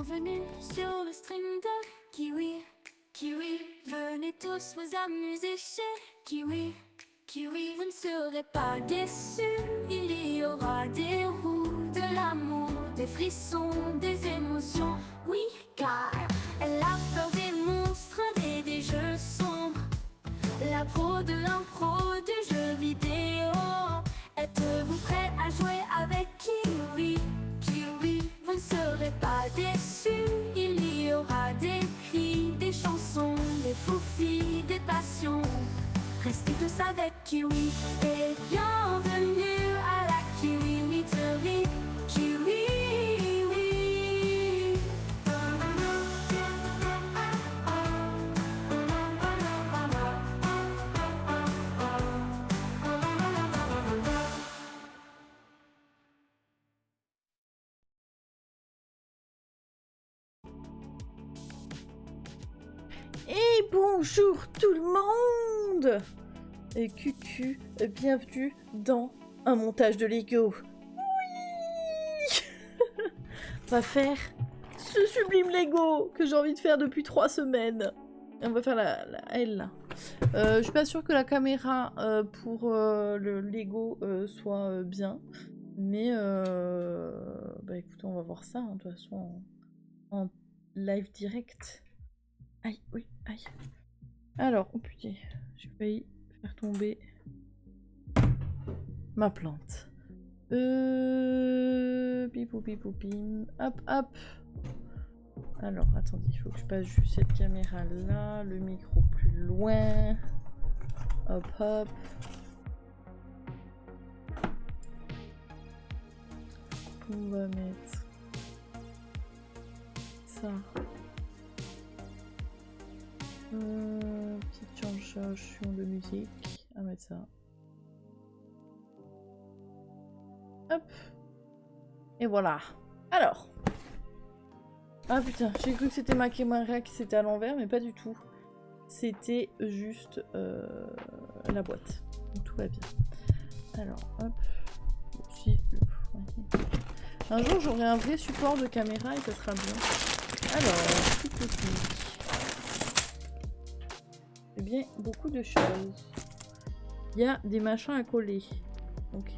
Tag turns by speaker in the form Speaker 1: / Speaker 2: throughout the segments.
Speaker 1: Bienvenue sur le stream de Kiwi. Kiwi, venez tous vous amuser chez Kiwi. Kiwi, vous ne serez pas déçus. Il y aura des roues, de l'amour, des frissons, des émotions. Oui, car elle a peur des monstres et des jeux sombres. La pro de l'impro du jeu vidéo. Êtes-vous prêts à jouer avec Kiwi? Kiwi, vous ne serez pas déçus. Il y aura des cris, des chansons, des foufis, des passions. Restez tous avec Kiwi et bienvenue à la Kiwiterie. Kiwi.
Speaker 2: Et bonjour tout le monde! Et Cucu, bienvenue dans un montage de Lego. Oui! On va faire ce sublime Lego que j'ai envie de faire depuis 3 semaines. Et on va faire la L là. Je suis pas sûre que la caméra pour le Lego soit bien. Mais bah écoutez, on va voir ça hein, de toute façon en live direct. Aïe, oui, aïe. Alors, oh putain, j'ai failli faire tomber ma plante. Bipou bipou bim. Hop, hop. Alors, attendez, il faut que je passe juste cette caméra là, le micro plus loin. Hop, hop. On va mettre ça. Petite changeation de musique. On va mettre ça. Hop. Et voilà. Alors. Ah putain, j'ai cru que c'était ma caméra qui s'était à l'envers, mais pas du tout. C'était juste la boîte. Donc tout va bien. Alors, hop. Si. Un jour, j'aurai un vrai support de caméra et ça sera bien. Alors, petite technique. Eh bien, beaucoup de choses. Il y a des machins à coller. Ok.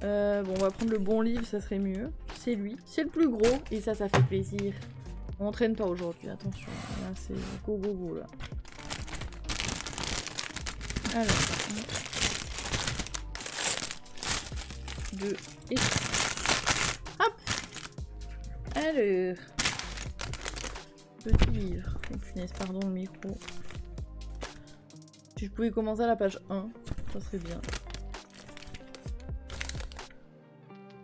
Speaker 2: Bon, on va prendre le bon livre, ça serait mieux. C'est lui. C'est le plus gros. Et ça fait plaisir. On n'entraîne pas aujourd'hui, attention. Là, c'est go go go, là. Alors. 2 et... Hop. Alors. Petit livre. Oh punaise, pardon le micro. Si je pouvais commencer à la page 1, ça serait bien.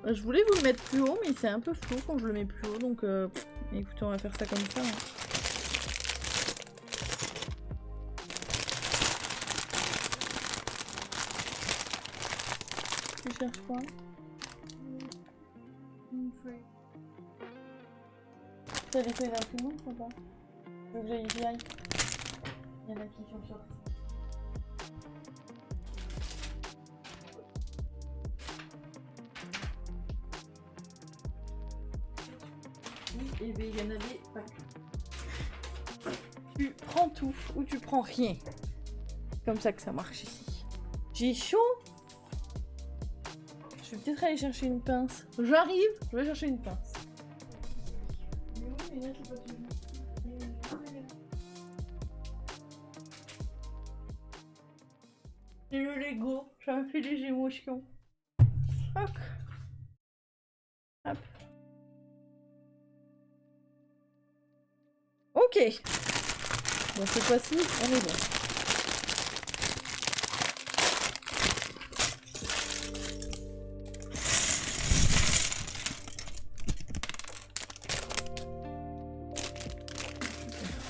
Speaker 2: Je voulais vous le mettre plus haut, mais c'est un peu flou quand je le mets plus haut, donc écoutez, on va faire ça comme ça. Hein. Tu cherches quoi? Une feuille. T'as des feuilles d'imprimante ou pas? Tu veux que j'y aille? Il y en a qui sont sortis. Oui, et bien il y en avait pas que. Tu prends tout ou tu prends rien. C'est comme ça que ça marche ici. J'ai chaud. Je vais peut-être aller chercher une pince. J'arrive, je vais chercher une pince. C'est le Lego, ça me fait des émotions. Hop. Hop. Ok. Bon, cette fois-ci, on est bon.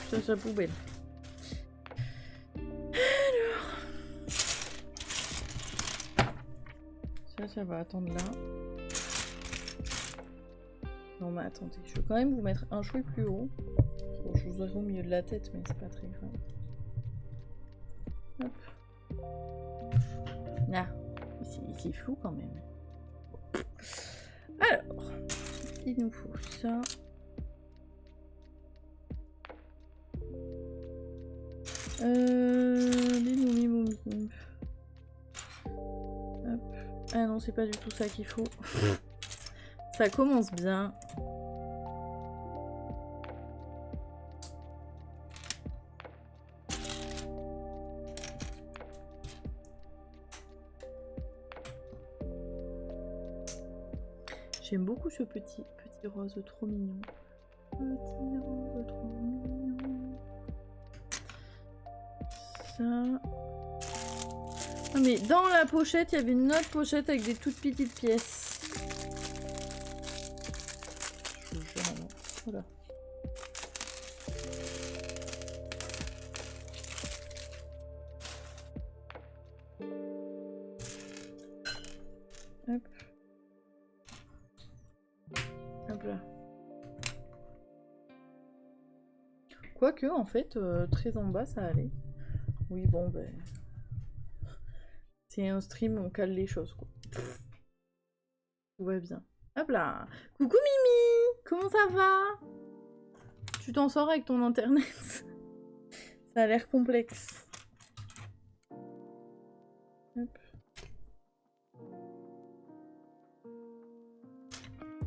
Speaker 2: Ça, c'est la poubelle. Alors. Ça va attendre là. Non, mais attendez, je vais quand même vous mettre un chouï plus haut. Bon, je vous aurai au milieu de la tête, mais c'est pas très grave. Hop. Ah, c'est flou quand même. Alors, il nous faut ça. Bimou, bimou, bimou. Hop. Ah non, c'est pas du tout ça qu'il faut. Ça commence bien. J'aime beaucoup ce petit rose trop mignon. Petit rose trop mignon. Ça. Ah, mais dans la pochette, il y avait une autre pochette avec des toutes petites pièces. Je vous jure, non. Voilà. Hop. Hop là. Quoique, en fait, très en bas, ça allait. Oui, bon, ben... C'est un stream, on cale les choses, quoi. Tout va bien. Hop là. Coucou Mimi. Comment ça va? Tu t'en sors avec ton internet? Ça a l'air complexe. Hop.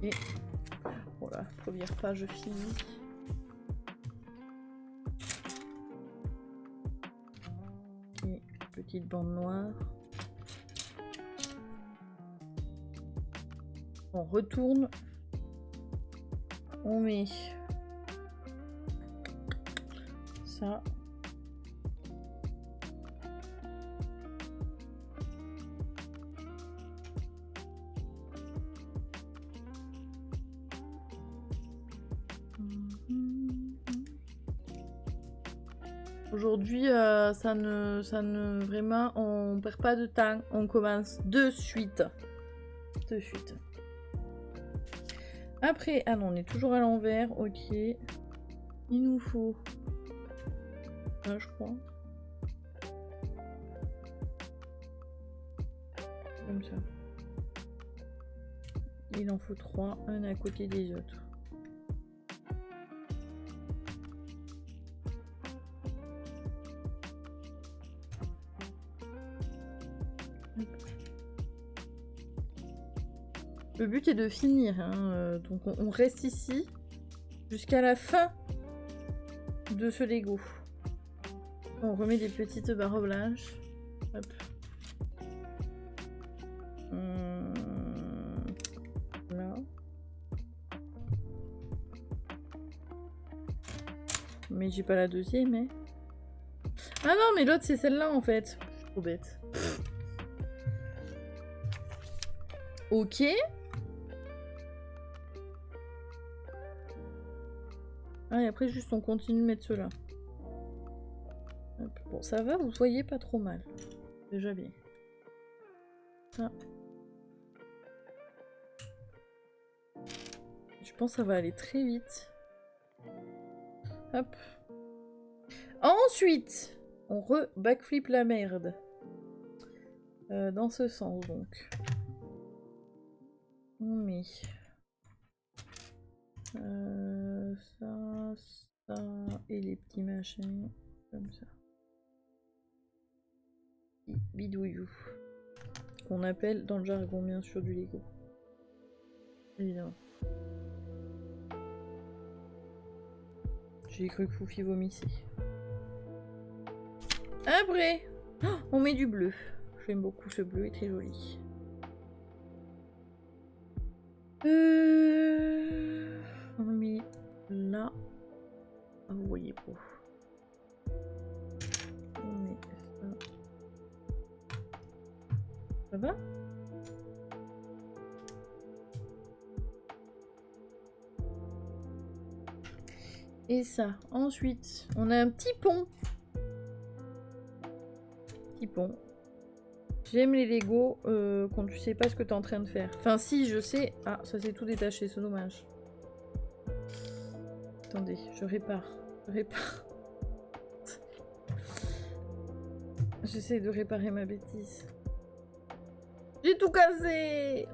Speaker 2: Et... Voilà, première page finie. Et petite bande noire. On retourne. On met ça. Aujourd'hui, ça ne vraiment, on perd pas de temps. On commence de suite. De suite. Après, ah non, on est toujours à l'envers. Ok. Il nous faut. Ah, je crois. Comme ça. Il en faut 3, un à côté des autres. Le but est de finir, hein, donc on reste ici jusqu'à la fin de ce Lego. On remet des petites barres blanches. Hop. Là. Mais j'ai pas la deuxième, hein. Ah non, mais l'autre c'est celle-là en fait. Je suis trop bête. Ok. Ah, et après, juste on continue de mettre ceux-là. Bon, ça va, vous voyez pas trop mal. Déjà bien. Ça. Je pense que ça va aller très vite. Hop. Ensuite, on re-backflip la merde. Dans ce sens, donc. On met... ça et les petits machins comme ça. Bidouillou. Qu'on appelle dans le jargon bien sûr du Lego. Évidemment. J'ai cru que Foufi vomissait. Après, on met du bleu. J'aime beaucoup ce bleu, il est très joli. On met là. Ah, vous voyez pas. On met ça. Ça va? Et ça. Ensuite, on a un petit pont. Petit pont. J'aime les Lego quand tu sais pas ce que tu es en train de faire. Enfin, si, je sais. Ah, ça s'est tout détaché, c'est dommage. Attendez, je répare. Je répare. J'essaie de réparer ma bêtise. J'ai tout cassé!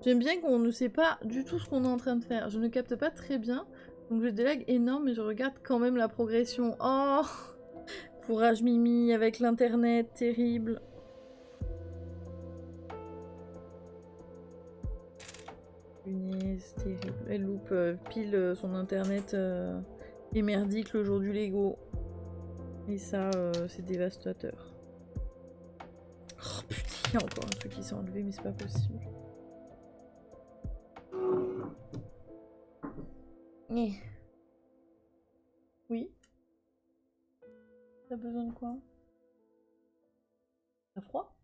Speaker 2: J'aime bien qu'on ne sait pas du tout ce qu'on est en train de faire. Je ne capte pas très bien. Donc j'ai des lags énormes, mais je regarde quand même la progression. Oh, courage Mimi avec l'internet, terrible. Punaise, terrible. Elle loupe pile son internet est merdique le jour du Lego. Et ça, c'est dévastateur. Oh putain, il y a encore un truc qui s'est enlevé, mais c'est pas possible. Oui. T'as besoin de quoi? T'as froid?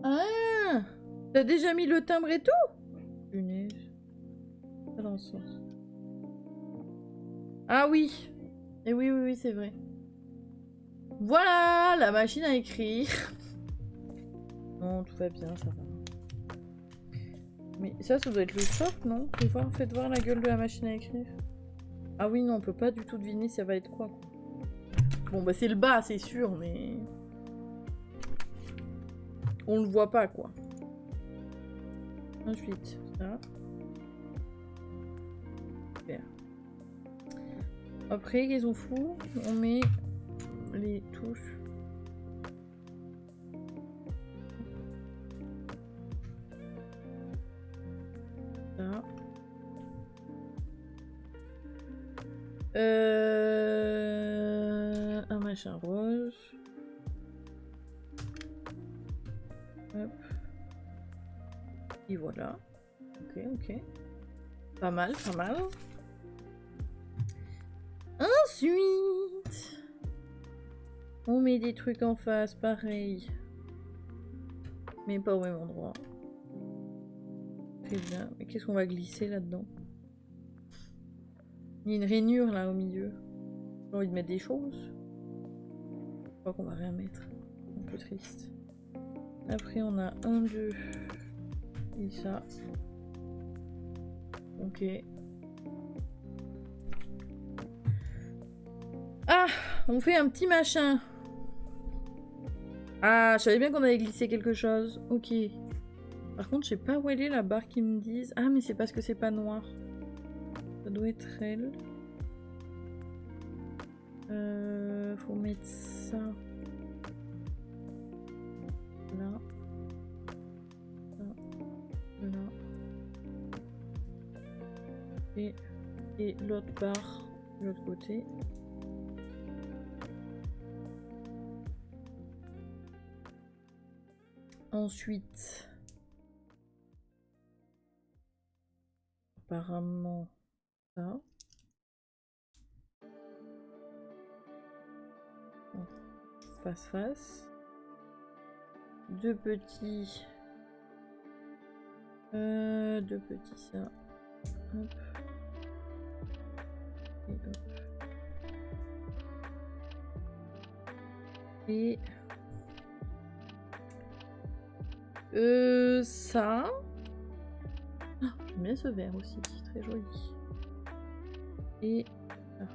Speaker 2: Ah! T'as déjà mis le timbre et tout? Punaise. Pas dans le sens. Ah oui! Et oui, oui, oui, c'est vrai. Voilà! La machine à écrire. Non, tout va bien, ça va. Mais ça doit être le soft, non? Faites voir la gueule de la machine à écrire. Ah oui, non, on peut pas du tout deviner ça va être quoi. Bon, bah c'est le bas, c'est sûr, mais... On le voit pas, quoi. Ensuite, ça. Super. Après, qu'est-ce qu'on fout? On met les touches. Ça. Un machin rose. Hop. Et voilà. Ok, ok. Pas mal, pas mal. Ensuite, on met des trucs en face, pareil. Mais pas au même endroit. Très bien. Mais qu'est-ce qu'on va glisser là-dedans? Il y a une rainure là au milieu. J'ai envie de mettre des choses. Je crois qu'on va rien mettre. Un peu triste. Après on a 1, 2 et ça. Ok. Ah, on fait un petit machin. Ah, je savais bien qu'on allait glisser quelque chose. Ok. Par contre, je sais pas où elle est la barre qui me disent. Ah, mais c'est parce que c'est pas noir. Ça doit être elle. Faut mettre ça. Là. Là. Et l'autre barre de l'autre côté. Ensuite, apparemment, ça. Bon. Face. Deux petits ça. Hop. Et hop. Et ça. Ah, j'aime bien ce vert aussi, très joli. Et ah.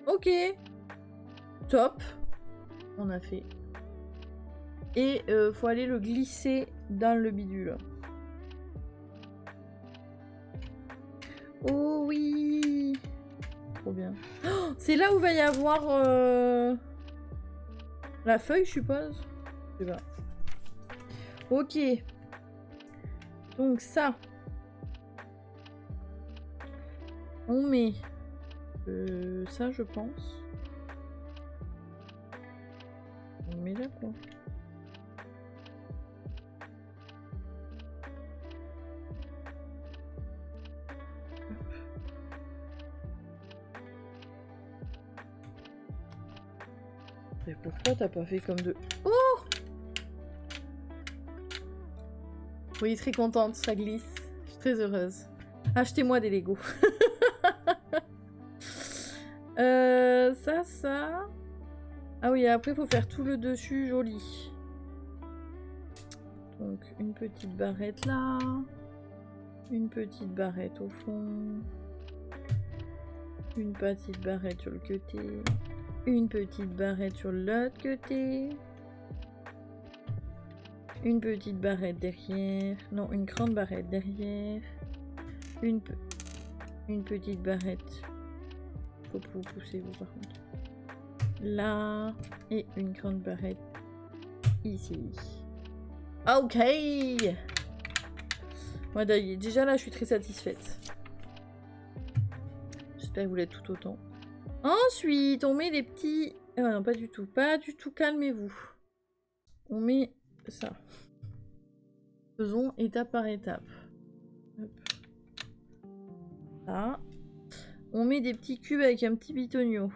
Speaker 2: Ok, top. On a fait. Et faut aller le glisser dans le bidule. Oh oui, trop bien. Oh, c'est là où va y avoir la feuille, je suppose. Je sais pas. Ok. Donc ça. On met ça, je pense. On met là, quoi. Et pourquoi t'as pas fait comme de... Oh! Oui, très contente, ça glisse. Je suis très heureuse. Achetez-moi des Lego. Ça. Ah oui, après, il faut faire tout le dessus joli. Donc, une petite barrette là. Une petite barrette au fond. Une petite barrette sur le côté. Une petite barrette sur l'autre côté. Une petite barrette derrière. Non, une grande barrette derrière. Une petite barrette. Faut vous pousser vous par contre. Là. Et une grande barrette ici. Ok. Moi déjà là je suis très satisfaite. J'espère que vous l'êtes tout autant. Ensuite on met des petits... Ah non pas du tout. Pas du tout, calmez-vous. On met ça. Faisons étape par étape. Hop. Là. On met des petits cubes avec un petit bitonio.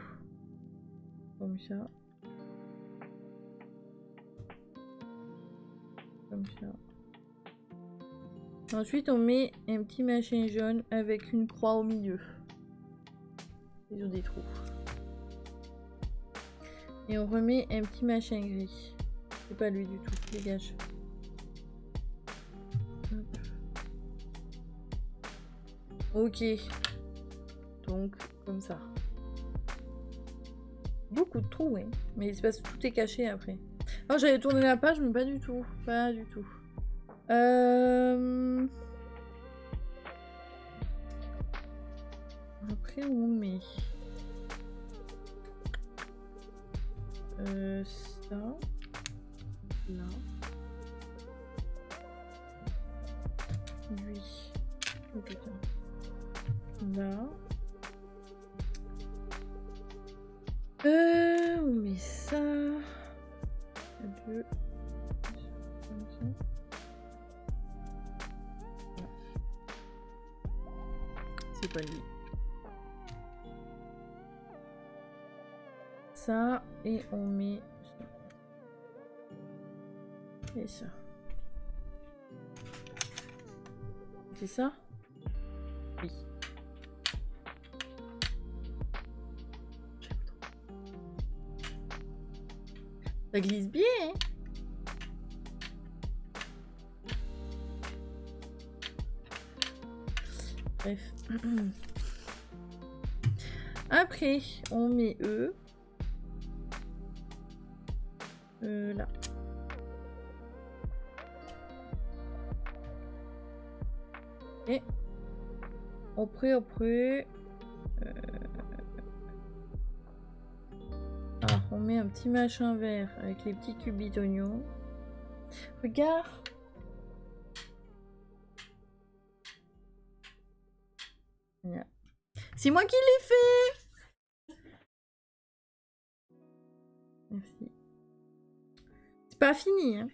Speaker 2: Comme ça. Comme ça. Ensuite, on met un petit machin jaune avec une croix au milieu. Ils ont des trous. Et on remet un petit machin gris. C'est pas lui du tout, dégage. Hop. Ok. Donc, comme ça. Beaucoup de trous, hein. Mais c'est parce que tout est caché après. Alors j'avais tourné la page, mais pas du tout. Pas du tout. Après, on met... ça. Là. Lui. Oh putain. Là. On met ça. Deux. Comme ça. C'est pas lui. Ça, et on met ça. Et ça. C'est ça? Oui. Ça glisse bien, hein? Bref. Après, on met eux. Là. Et après, on met un petit machin vert avec les petits cubes d'oignons. Regarde. C'est moi qui l'ai fait. Merci. C'est pas fini, hein.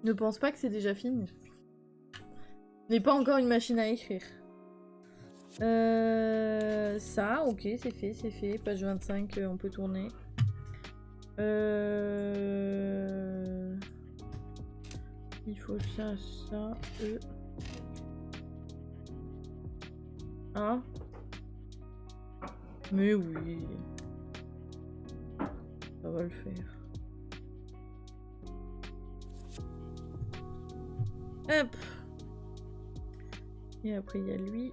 Speaker 2: Ne pense pas que c'est déjà fini. Je n'ai pas encore une machine à écrire. Ça, ok, c'est fait. Page 25, on peut tourner. Il faut ça, Ah. Mais oui. Ça va le faire. Hop. Et après il y a lui.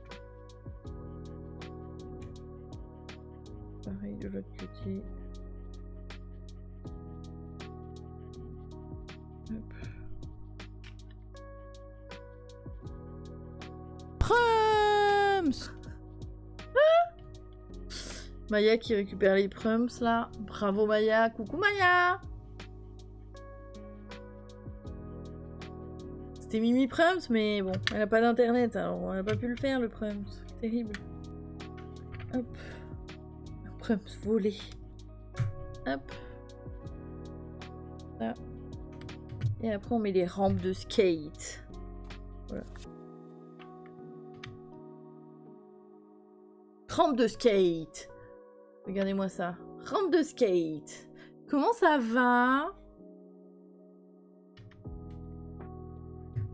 Speaker 2: Pareil de l'autre côté. Hop. Prums. Maya qui récupère les prums là. Bravo Maya. Coucou Maya. C'était Mimi Prums, mais bon, elle a pas d'internet, alors on a pas pu le faire le Prums. Terrible. Hop. Prums volé. Hop. Là. Et après on met les rampes de skate. Voilà. Rampe de skate. Regardez-moi ça. Rampe de skate. Comment ça va?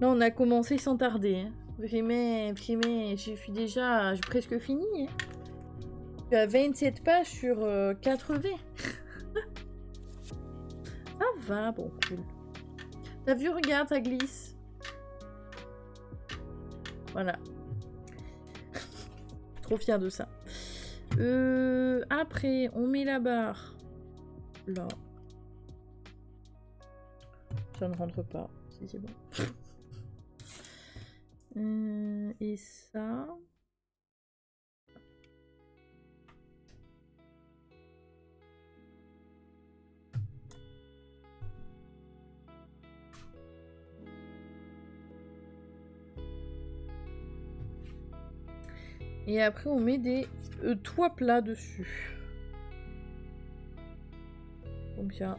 Speaker 2: Là, on a commencé sans tarder. Hein. Vraiment, j'ai presque fini. Hein. Je suis à 27 pages sur 4V. Ça va, bon, cool. T'as vu, regarde, ça glisse. Voilà. Trop fière de ça. Après, on met la barre là. Ça ne rentre pas. Si, c'est bon. Et ça... Et après, on met des toits plats dessus. Combien?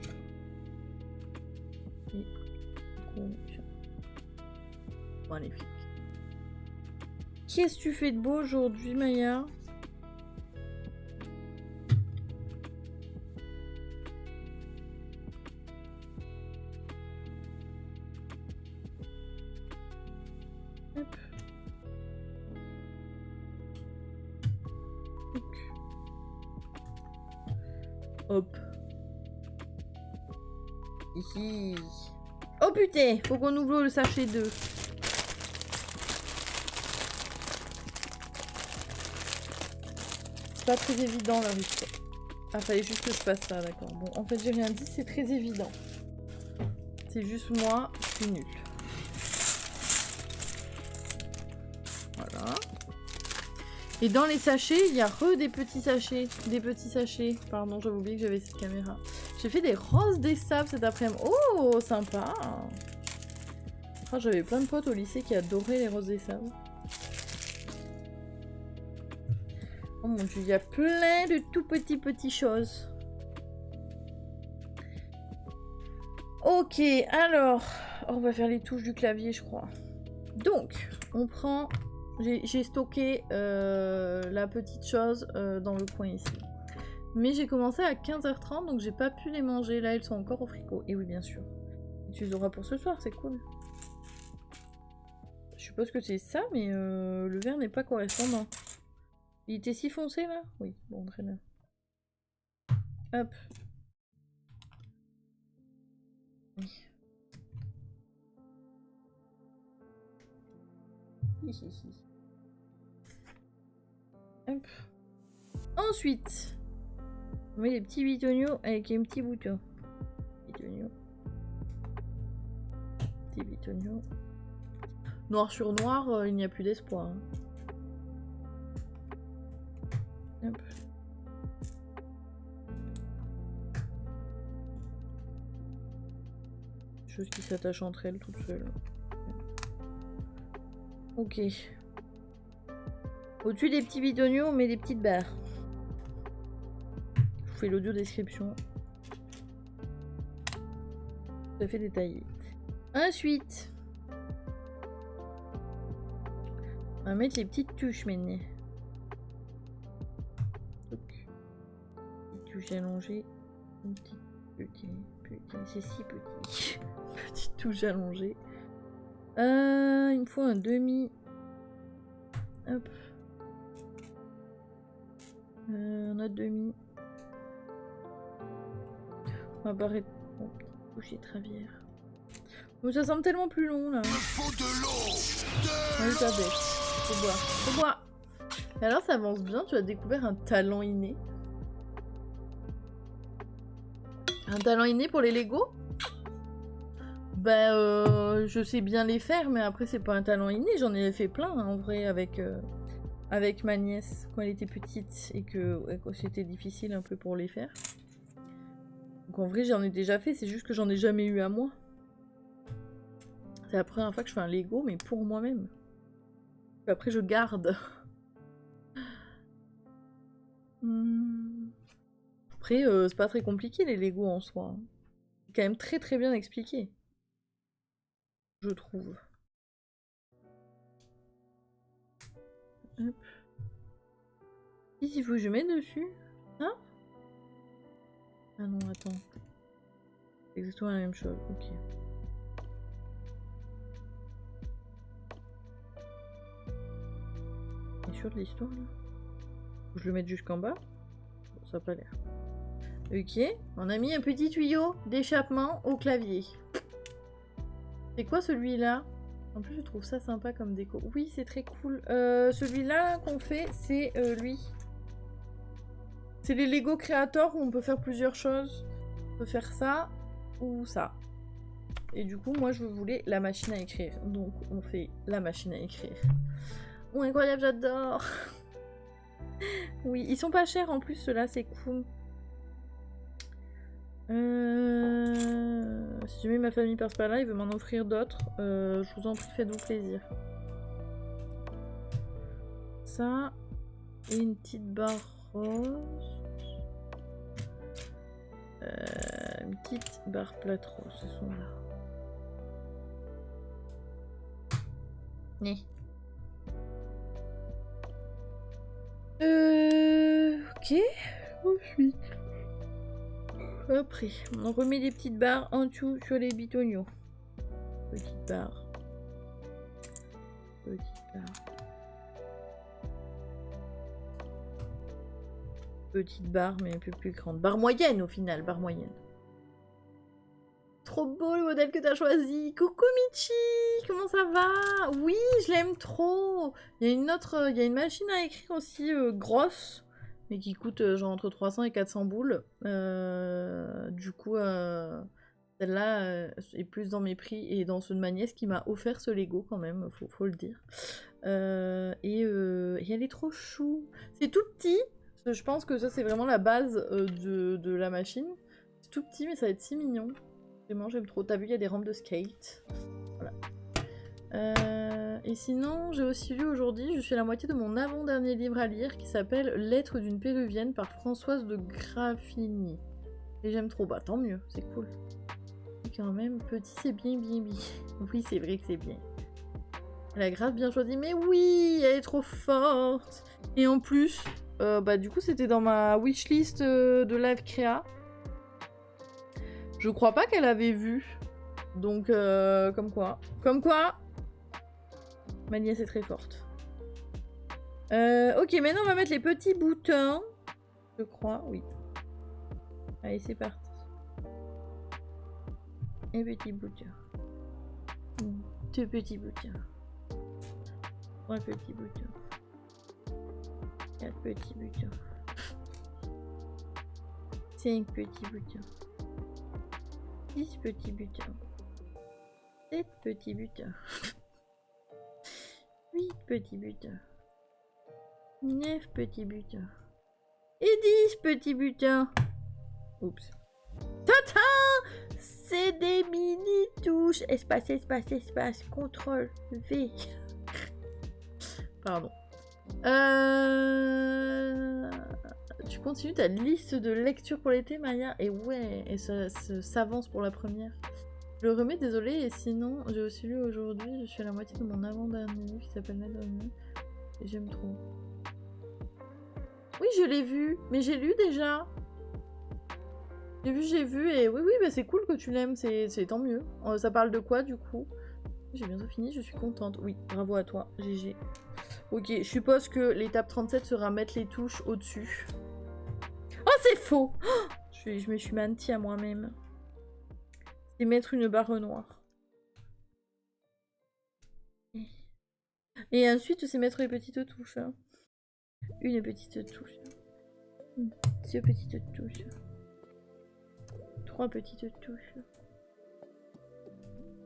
Speaker 2: Et combien? Magnifique. Qu'est-ce que tu fais de beau aujourd'hui, Maya? Hop. Hop. Hihi. Oh putain, faut qu'on ouvre le sachet 2. C'est pas très évident là, Richard. Ah, fallait juste que je fasse ça, d'accord. Bon, en fait, j'ai rien dit, c'est très évident. C'est juste moi, je suis nulle. Voilà. Et dans les sachets, il y a des petits sachets. Des petits sachets. Pardon, j'avais oublié que j'avais cette caméra. J'ai fait des roses des sables cet après-midi. Oh, sympa. Oh, j'avais plein de potes au lycée qui adoraient les roses des sables. Oh mon dieu, il y a plein de tout petits choses. Ok, alors, on va faire les touches du clavier, je crois. Donc, on prend... J'ai stocké la petite chose dans le coin ici. Mais j'ai commencé à 15h30, donc j'ai pas pu les manger. Là, elles sont encore au frigo. Et oui, bien sûr. Tu les auras pour ce soir, c'est cool. Je suppose que c'est ça, mais le verre n'est pas correspondant. Il était si foncé, là? Oui, bon, très bien. Hop. Oui. Hop. Ensuite, on met des petits bitoniaux avec un petit bouton. Bitoniaux. Petit bitoniaux. Noir sur noir, il n'y a plus d'espoir. Hein. Hop. Chose qui s'attache entre elles toutes seules. Ok. Au-dessus des petits bitoniaux, on met des petites barres. Je vous fais l'audio description. Tout à fait détaillé. Ensuite, on va mettre les petites touches maintenant. Petite touche allongée. Une petite. Putain, c'est si petit. Petite touche allongée. Il me faut un demi. Hop. Un autre demi. On va barrer. Oh, petite touche étravière. Oh, ça semble tellement plus long là.
Speaker 3: Faut de l'eau.
Speaker 2: Oui, ça baisse. Faut boire. Faut boire. Et alors, ça avance bien. Tu as découvert un talent inné. Un talent inné pour les Lego? Bah, je sais bien les faire, mais après, c'est pas un talent inné. J'en ai fait plein, hein, en vrai, avec ma nièce, quand elle était petite, et que c'était difficile un peu pour les faire. Donc, en vrai, j'en ai déjà fait, c'est juste que j'en ai jamais eu à moi. C'est la première fois que je fais un Lego, mais pour moi-même. Après, je garde. Après, c'est pas très compliqué les Lego en soi. C'est quand même très très bien expliqué. Je trouve. Hop. Ici, il faut que je mette dessus. Hein? Ah non, attends. C'est exactement la même chose. Ok. T'es sûr de l'histoire là? Faut que je le mette jusqu'en bas? Bon, ça n'a pas l'air. Ok, on a mis un petit tuyau d'échappement au clavier. C'est quoi celui-là? En plus, je trouve ça sympa comme déco. Oui, c'est très cool. Celui-là qu'on fait, c'est lui. C'est les Lego Creator où on peut faire plusieurs choses. On peut faire ça ou ça. Et du coup, moi, je voulais la machine à écrire. Donc, on fait la machine à écrire. Oh, incroyable, j'adore. Oui, ils sont pas chers en plus, ceux-là, c'est cool. Si jamais ma famille passe par là, il veut m'en offrir d'autres. Je vous en prie, faites-vous plaisir. Ça, et une petite barre rose. Une petite barre plate rose, ce sont là. Né. Ok. Ensuite. Après, on remet des petites barres en dessous sur les bitonios. Petite barre. Petite barre. Petite barre, mais un peu plus grande. Barre moyenne au final, barre moyenne. Trop beau le modèle que t'as choisi. Coucou Michi, comment ça va? Oui, je l'aime trop. Il y a une autre, il y a une machine à écrire aussi grosse, mais qui coûte genre entre 300 et 400 boules. Du coup, celle-là est plus dans mes prix et dans ceux de ma nièce qui m'a offert ce Lego quand même, faut le dire. Et elle est trop chou. C'est tout petit. Je pense que ça c'est vraiment la base de la machine. C'est tout petit mais ça va être si mignon. Vraiment j'aime trop. T'as vu il y a des rampes de skate. Voilà. Et sinon j'ai aussi lu aujourd'hui, je suis à la moitié de mon avant-dernier livre à lire qui s'appelle Lettres d'une péruvienne par Françoise de Graffigny. Et j'aime trop. Bah tant mieux, c'est cool. Et quand même petit c'est bien bien bien. Oui c'est vrai que c'est bien. Elle a grave bien choisi mais oui elle est trop forte. Et en plus... bah du coup c'était dans ma wishlist de live créa. Je crois pas qu'elle avait vu. Donc comme quoi. Comme quoi ma nièce est très forte. Ok maintenant on va mettre les petits boutons. Je crois, oui. Allez c'est parti. Un petit bouton. Deux petits boutons. Trois petits boutons. 4 petits boutons. 5 petits boutons. 6 petits boutons. 7 petits boutons. 8 petits boutons. 9 petits boutons. Et 10 petits boutons. Oups. Tata! C'est des mini touches. Espace, espace, espace. Contrôle V. Pardon. Tu continues ta liste de lecture pour l'été, Maya? Et ouais, et ça s'avance pour la première. Je le remets, désolé, et sinon, j'ai aussi lu aujourd'hui, je suis à la moitié de mon avant-dernier qui s'appelle La Dernière, et j'aime trop. Oui, je l'ai vu, mais j'ai lu déjà. J'ai vu, et oui, bah c'est cool que tu l'aimes, c'est tant mieux. Ça parle de quoi, du coup? J'ai bientôt fini, je suis contente. Oui, bravo à toi, GG. Ok, je suppose que l'étape 37 sera mettre les touches au-dessus. Oh, c'est faux! Oh, je me suis menti à moi-même. C'est mettre une barre noire. Et ensuite, c'est mettre les petites touches. Une petite touche. Deux petites touches. Trois petites touches.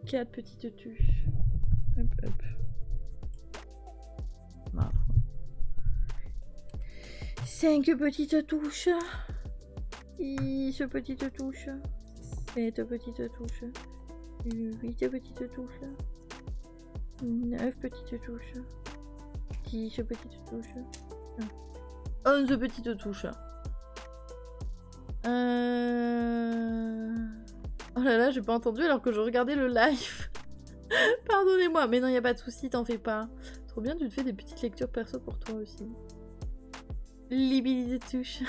Speaker 2: 4 petites touches. Hop, hop. Ma foi. 5 petites touches. 6 petites touches. 7 petites touches. 8 petites touches. 9 petites touches. 10 petites touches. 11 petites touches. Oh là là, j'ai pas entendu alors que je regardais le live. Pardonnez-moi, mais non, y a pas de souci, t'en fais pas. Trop bien, tu te fais des petites lectures perso pour toi aussi. Libili de touches.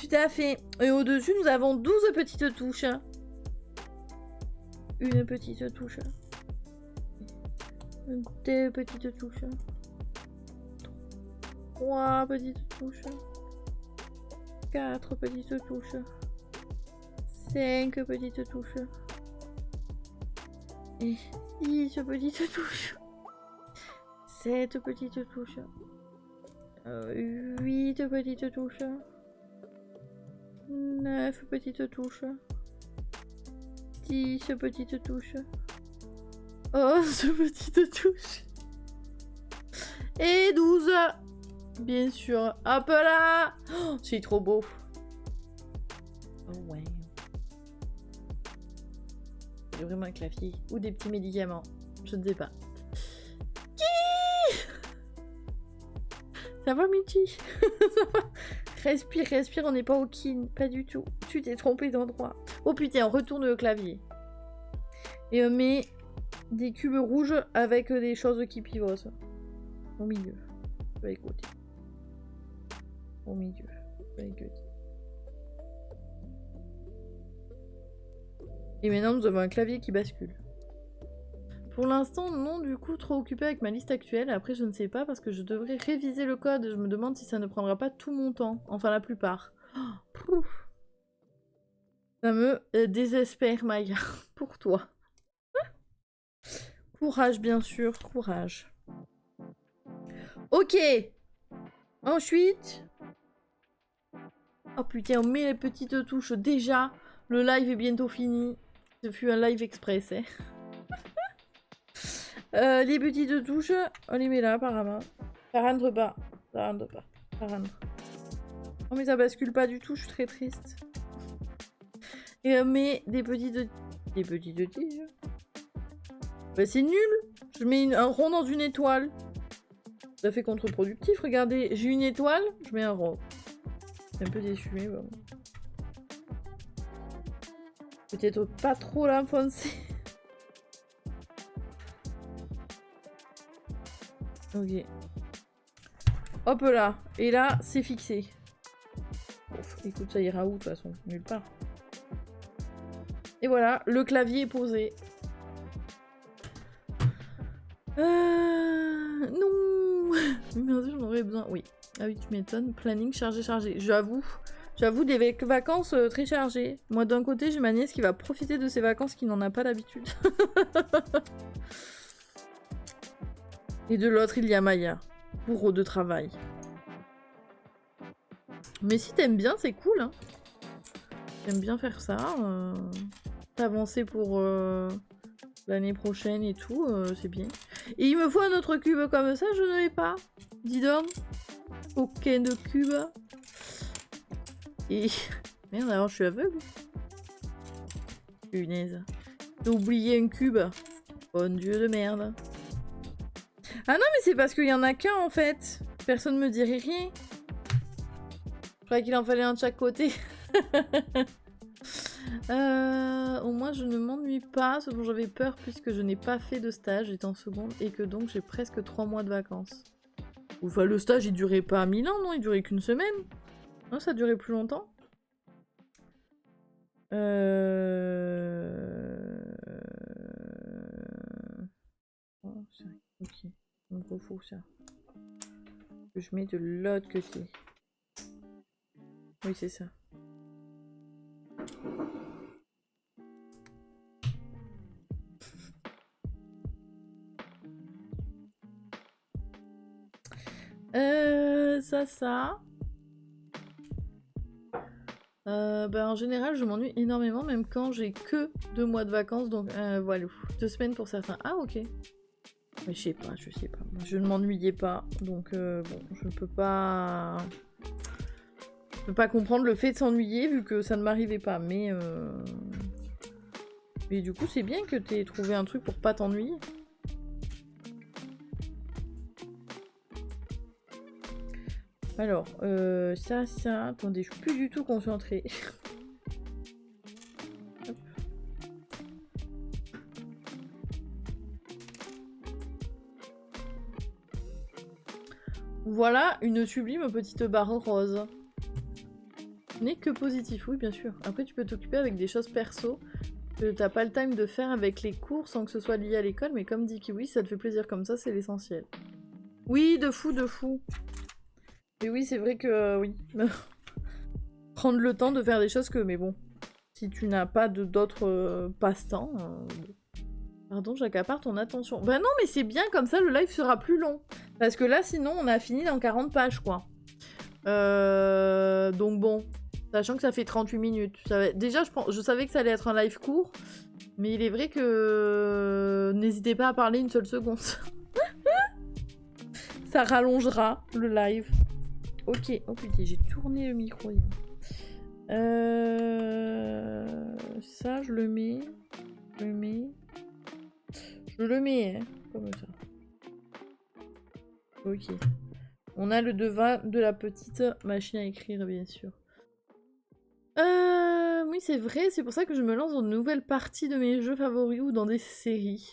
Speaker 2: Tout à fait. Et au-dessus, nous avons 12 petites touches. Une petite touche. 2 petites touches. 3 petites touches. 4 petites touches. 5 petites touches. Et 6 petites touches. 7 petites touches. 8 petites touches. 9 petites touches. ce petite touche. Oh, ce petite touche. Et 12. Bien sûr. Hop là. Oh, c'est trop beau. Oh ouais. C'est vraiment un clavier. Ou des petits médicaments. Je ne sais pas. Ça va, Michi? Ça va? Respire, respire, on n'est pas au kin. Pas du tout. Tu t'es trompé d'endroit. Oh putain, on retourne le clavier. Et on met des cubes rouges avec des choses qui pivotent. Au milieu. Je vais écouter. Au milieu. Je vais écouter. Et maintenant, nous avons un clavier qui bascule. Pour l'instant, non, du coup, trop occupé avec ma liste actuelle. Après, je ne sais pas parce que je devrais réviser le code. Je me demande si ça ne prendra pas tout mon temps. Enfin, la plupart. Oh, ça me désespère, Maya. Pour toi. Courage, bien sûr. Courage. Ok. Ensuite... Oh putain, on met les petites touches. Déjà, le live est bientôt fini. Ce fut un live express, hein. Les petites touches, on les met là apparemment. Ça rentre pas. Ça rentre pas. Ça rentre. Oh mais ça bascule pas du tout, je suis très triste. Et on met des petites... Des petites tiges. Bah c'est nul. Je mets un rond dans une étoile. Ça fait contre-productif, regardez. J'ai une étoile, je mets un rond. C'est un peu déçu, mais bon. Peut-être pas trop l'enfoncer. Ok. Hop là. Et là, c'est fixé. Ouf, écoute, ça ira où de toute façon? Nulle part. Et voilà, le clavier est posé. Non. Bien sûr, j'en aurais besoin. Oui. Ah oui, tu m'étonnes. Planning chargé, chargé. J'avoue. J'avoue, des vacances très chargées. Moi, d'un côté, j'ai ma nièce qui va profiter de ses vacances qui n'en a pas l'habitude. Et de l'autre, il y a Maya. Bourreau de travail. Mais si t'aimes bien, c'est cool. Hein. J'aime bien faire ça. T'avancer pour l'année prochaine et tout, c'est bien. Et il me faut un autre cube comme ça, je ne l'ai pas. Dis donc. Aucun de cube. Et... Merde, alors je suis aveugle. Punaise. J'ai oublié un cube. Bon Dieu de merde. Ah non, mais c'est parce qu'il y en a qu'un en fait. Personne me dirait rien. Je croyais qu'il en fallait un de chaque côté. Au moins je ne m'ennuie pas, ce dont j'avais peur puisque je n'ai pas fait de stage étant seconde et que donc j'ai presque 3 mois de vacances. Enfin le stage il durait pas 1000 ans, non, il durait qu'une semaine. Non, ça durait plus longtemps. Oh, ok. Il me faut ça. Que je mets de l'autre côté. Oui, c'est ça. Ça. Bah en général, je m'ennuie énormément, même quand j'ai que 2 mois de vacances, donc voilà, 2 semaines pour certains. Ah ok. Mais je sais pas. Moi, je ne m'ennuyais pas, donc bon, je peux pas comprendre le fait de s'ennuyer vu que ça ne m'arrivait pas. Mais du coup, c'est bien que t'aies trouvé un truc pour pas t'ennuyer. Alors, ça, attendez, je suis plus du tout concentrée. Voilà une sublime petite barre rose. N'est que positif, oui bien sûr. Après tu peux t'occuper avec des choses perso que t'as pas le time de faire avec les cours sans que ce soit lié à l'école, mais comme dit Kiwi, ça te fait plaisir comme ça, c'est l'essentiel. Oui, de fou. Et oui, c'est vrai que oui. Prendre le temps de faire des choses que... Mais bon, si tu n'as pas d'autres passe-temps... Pardon, j'accapare ton attention. Bah non, mais c'est bien, comme ça le live sera plus long. Parce que là, sinon, on a fini dans 40 pages, quoi. Donc bon, sachant que ça fait 38 minutes. Déjà, je savais que ça allait être un live court. Mais il est vrai que... N'hésitez pas à parler une seule seconde. Ça rallongera le live. Ok. Oh putain, j'ai tourné le micro. Ça, je le mets. Je le mets, hein, comme ça. Ok. On a le devant de la petite machine à écrire, bien sûr. Oui, c'est vrai, c'est pour ça que je me lance dans de nouvelles parties de mes jeux favoris ou dans des séries.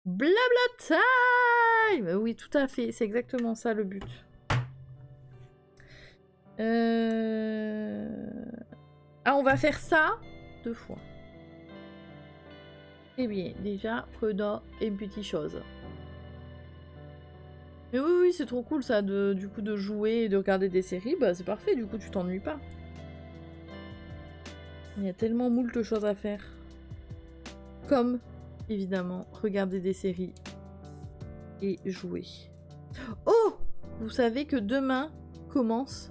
Speaker 2: Blabla time! Oui, tout à fait, c'est exactement ça le but. Ah, on va faire ça 2 fois. Eh bien, déjà, prenons une petite chose. Mais oui, c'est trop cool ça, du coup, de jouer et de regarder des séries. Bah, c'est parfait, du coup, tu t'ennuies pas. Il y a tellement moult choses à faire. Comme, évidemment, regarder des séries et jouer. Oh! Vous savez que demain commence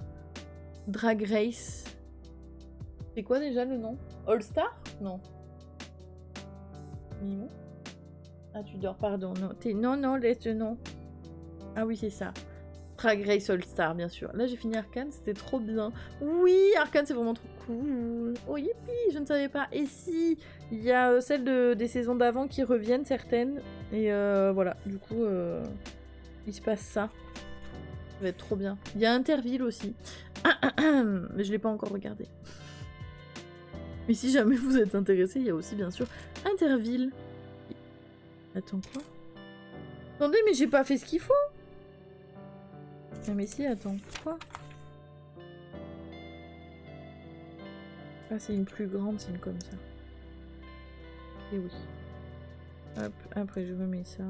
Speaker 2: Drag Race. C'est quoi déjà le nom? All Star? Non. Mimo? Ah, tu dors, pardon. Non, non, laisse le nom. Ah oui, c'est ça. Drag Race All Star, bien sûr. Là, j'ai fini Arcane, c'était trop bien. Oui, Arcane, c'est vraiment trop cool. Oh, yippie, je ne savais pas. Et si, il y a celles des saisons d'avant qui reviennent, certaines. Et voilà, du coup, il se passe ça. Ça va être trop bien. Il y a Interville aussi. Mais je l'ai pas encore regardé. Mais si jamais vous êtes intéressé, il y a aussi, bien sûr, Interville. Attends, quoi? Attendez, mais j'ai pas fait ce qu'il faut. Ah mais si, attends, quoi? Ah, c'est une plus grande, c'est une comme ça. Et oui. Hop, après je remets ça.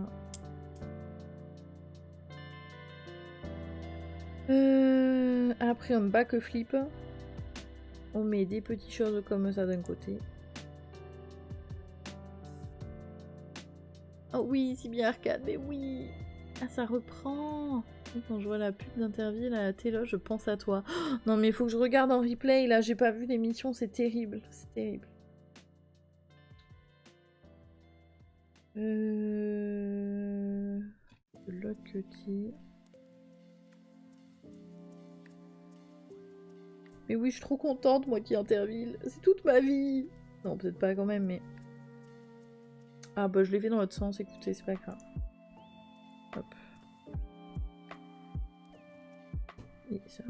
Speaker 2: Après on back flip. On met des petites choses comme ça d'un côté. Oh oui, c'est bien arcade, mais oui! Ah, ça reprend! Quand je vois la pub d'Interville à la télé, je pense à toi. Oh, non mais il faut que je regarde en replay, là j'ai pas vu l'émission, c'est terrible, c'est terrible. De l'autre côté. Mais oui, je suis trop contente, moi, qui Interville. C'est toute ma vie! Non, peut-être pas quand même, mais... Ah bah je l'ai fait dans l'autre sens, écoutez, c'est pas grave. Hop. Et ça.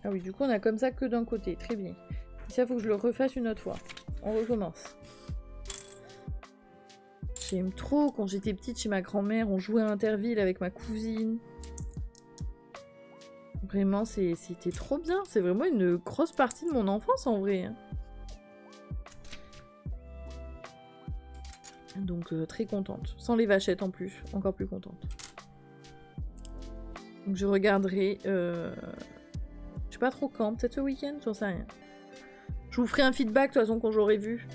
Speaker 2: Ah oui, du coup on a comme ça que d'un côté, très bien. Et ça, faut que je le refasse une autre fois. On recommence. J'aime trop, quand j'étais petite chez ma grand-mère, on jouait à Interville avec ma cousine. Vraiment, c'était trop bien. C'est vraiment une grosse partie de mon enfance en vrai. Donc très contente. Sans les vachettes en plus, encore plus contente. Donc je regarderai... Je sais pas trop quand, peut-être ce week-end, j'en sais rien. Je vous ferai un feedback de toute façon quand j'aurai vu.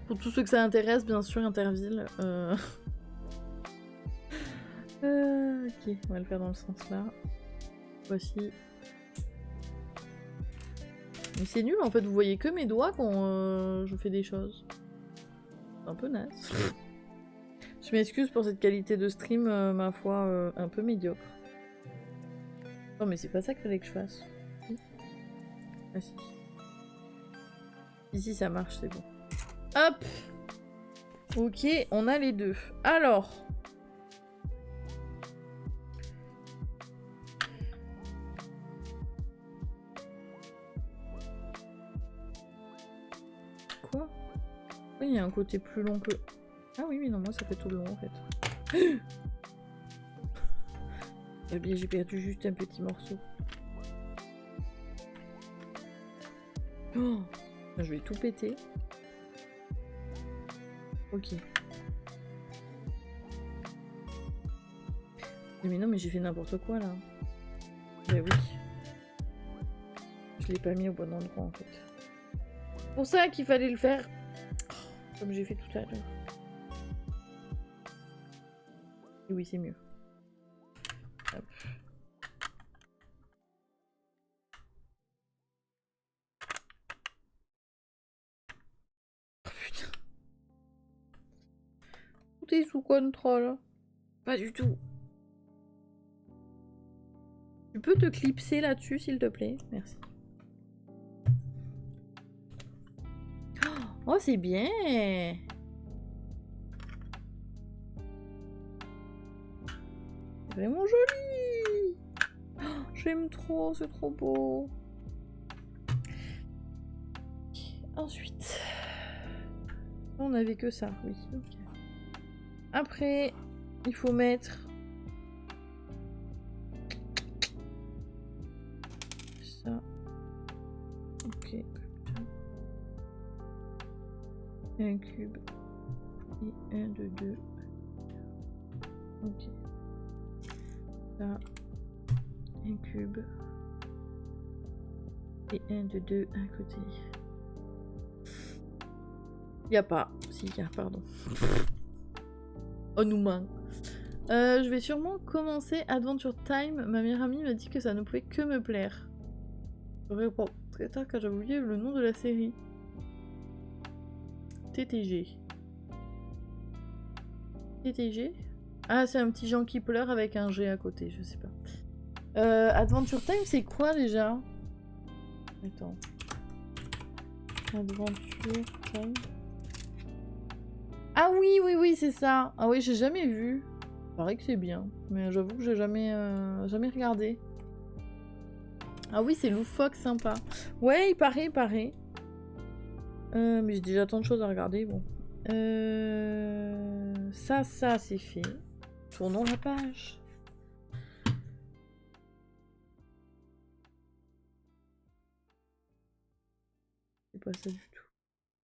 Speaker 2: Pour tous ceux que ça intéresse, bien sûr, Interville. Ok, on va le faire dans le sens là. Voici. Mais c'est nul en fait, vous voyez que mes doigts quand je fais des choses. C'est un peu naze. Je m'excuse pour cette qualité de stream, ma foi, un peu médiocre. Non mais c'est pas ça qu'il fallait que je fasse. Ah si. Ici ça marche, c'est bon. Hop! Ok, on a les deux. Alors... Quoi? Oui, il y a un côté plus long que... Ah oui, mais non, moi ça fait tout le long en fait. Eh bien, j'ai perdu juste un petit morceau. Oh, je vais tout péter. Ok. Mais non, mais j'ai fait n'importe quoi là. Bah oui. Je l'ai pas mis au bon endroit en fait. C'est pour ça qu'il fallait le faire comme j'ai fait tout à l'heure. Et oui, c'est mieux. Hop. Tout est sous contrôle. Pas du tout. Tu peux te clipser là-dessus, s'il te plaît? Merci. Oh, c'est bien! C'est vraiment joli! Oh, j'aime trop, c'est trop beau. Ensuite... On avait que ça, oui. Okay. Après, il faut mettre... ça. Ok. Un cube. Et un de deux. Ok. Ça. Un cube. Et un de deux à côté. Y a pas. Si, y a, pardon. Oh, nous manque. Je vais sûrement commencer Adventure Time. Ma meilleure amie m'a dit que ça ne pouvait que me plaire. Je réponds très tard car j'avais oublié le nom de la série. TTG. TTG? Ah, c'est un petit Jean qui pleure avec un G à côté, je sais pas. Adventure Time, c'est quoi déjà? Attends. Adventure Time. Ah oui, oui, oui, c'est ça. Ah oui, j'ai jamais vu. Il paraît que c'est bien, mais j'avoue que j'ai jamais regardé. Ah oui, c'est loufoque, sympa. Ouais, il paraît, mais j'ai déjà tant de choses à regarder, bon. Ça, c'est fait. Tournons la page. C'est pas ça du tout.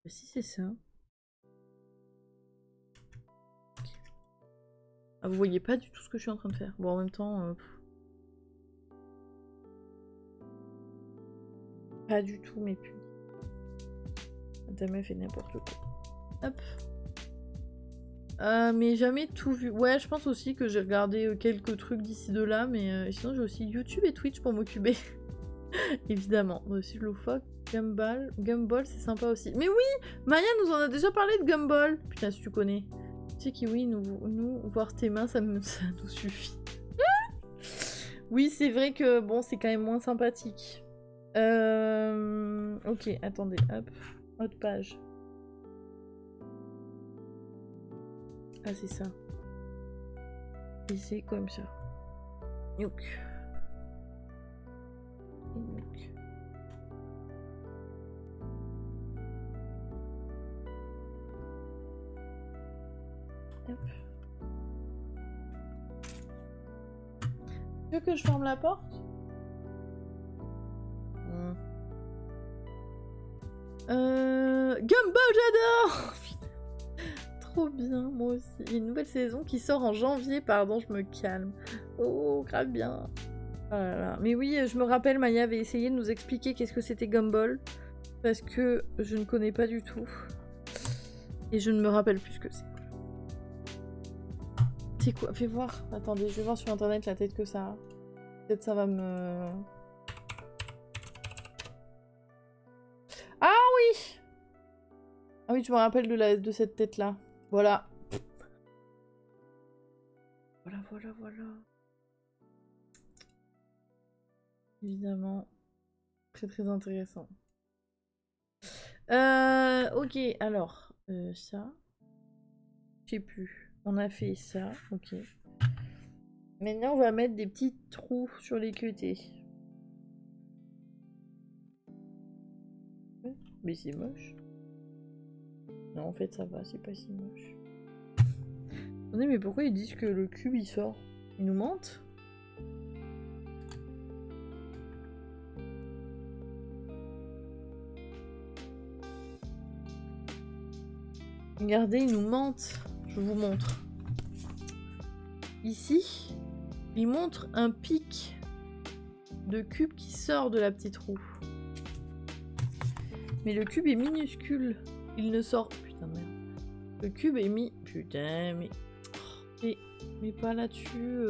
Speaker 2: Bah, si, c'est ça. Ah, vous voyez pas du tout ce que je suis en train de faire. Bon, en même temps... Pas du tout, mais puis... Madame a fait n'importe quoi. Hop. Mais jamais tout vu. Ouais, je pense aussi que j'ai regardé quelques trucs d'ici de là, mais sinon j'ai aussi YouTube et Twitch pour m'occuper. Évidemment. Aussi loufoque. Gumball, c'est sympa aussi. Mais oui, Maya nous en a déjà parlé de Gumball. Putain, si tu connais. Tu sais Kiwi, nous voir tes mains, ça nous suffit. Oui, c'est vrai que bon, c'est quand même moins sympathique. Ok, attendez, hop. Autre page. Ah, c'est ça. Et c'est comme ça. Youk. Youk. Hop. Tu veux que je ferme la porte? Gumball, j'adore! Trop bien, moi aussi. Il y a une nouvelle saison qui sort en janvier, pardon, je me calme. Oh, grave bien. Oh là là. Mais oui, je me rappelle, Maya avait essayé de nous expliquer qu'est-ce que c'était Gumball, parce que je ne connais pas du tout. Et je ne me rappelle plus ce que c'est. C'est quoi? Fais voir. Attendez, je vais voir sur internet la tête que ça a. Peut-être ça va me... Ah oui! Ah oui, je me rappelle de cette tête-là. Voilà. Voilà. Évidemment. Très très intéressant. Ok, alors. Ça. Je sais plus. On a fait ça, ok. Maintenant, on va mettre des petits trous sur les QT. Mais c'est moche. Non, en fait, ça va, c'est pas si moche. Attendez, mais pourquoi ils disent que le cube, il sort? Ils nous mentent? Regardez, ils nous mentent. Je vous montre. Ici, ils montrent un pic de cube qui sort de la petite roue. Mais le cube est minuscule. Il ne sort... Putain, merde. Le cube est mis... Putain, mais... Mais pas là-dessus.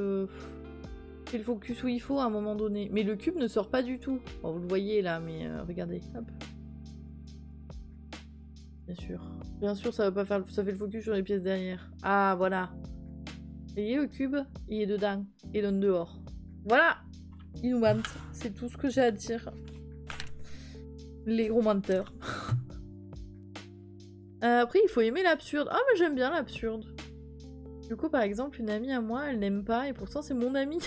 Speaker 2: C'est le focus où il faut à un moment donné. Mais le cube ne sort pas du tout. Bon, vous le voyez là, mais regardez. Hop. Bien sûr. Bien sûr, ça va pas faire... Ça fait le focus sur les pièces derrière. Ah, voilà. Et le cube, il est dedans. Et donc dehors. Voilà. Ils nous mentent. C'est tout ce que j'ai à dire. Les gros menteurs. Après, il faut aimer l'absurde. Ah, mais j'aime bien l'absurde. Du coup, par exemple, une amie à moi, elle n'aime pas, et pourtant c'est mon amie.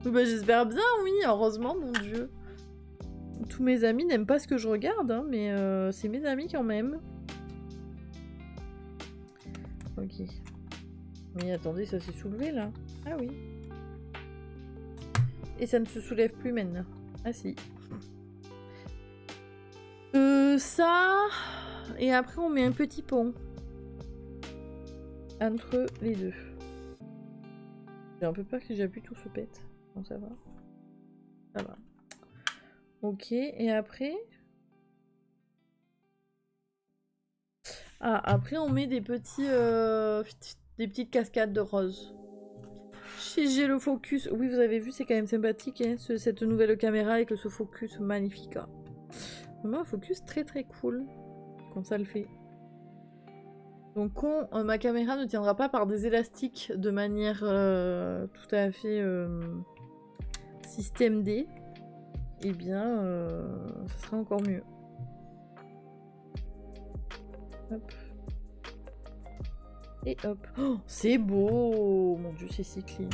Speaker 2: Oui, bah j'espère bien, oui, heureusement, mon dieu. Tous mes amis n'aiment pas ce que je regarde, hein, mais c'est mes amis quand même. Ok. Mais attendez, ça s'est soulevé là. Ah oui. Et ça ne se soulève plus maintenant. Ah si. Ça... Et après on met un petit pont. Entre les deux. J'ai un peu peur que j'appuie tout se pète. Bon, ça va. Ça va. Ok, et après... Ah, après on met des petits... des petites cascades de rose. J'ai le focus. Oui, vous avez vu, c'est quand même sympathique, hein, cette nouvelle caméra avec ce focus magnifique. Vraiment un focus très très cool. Comme ça le fait. Donc ma caméra ne tiendra pas par des élastiques de manière tout à fait système D, eh bien ça sera encore mieux. Hop. Et hop. Oh, c'est beau! Mon dieu, c'est si clean.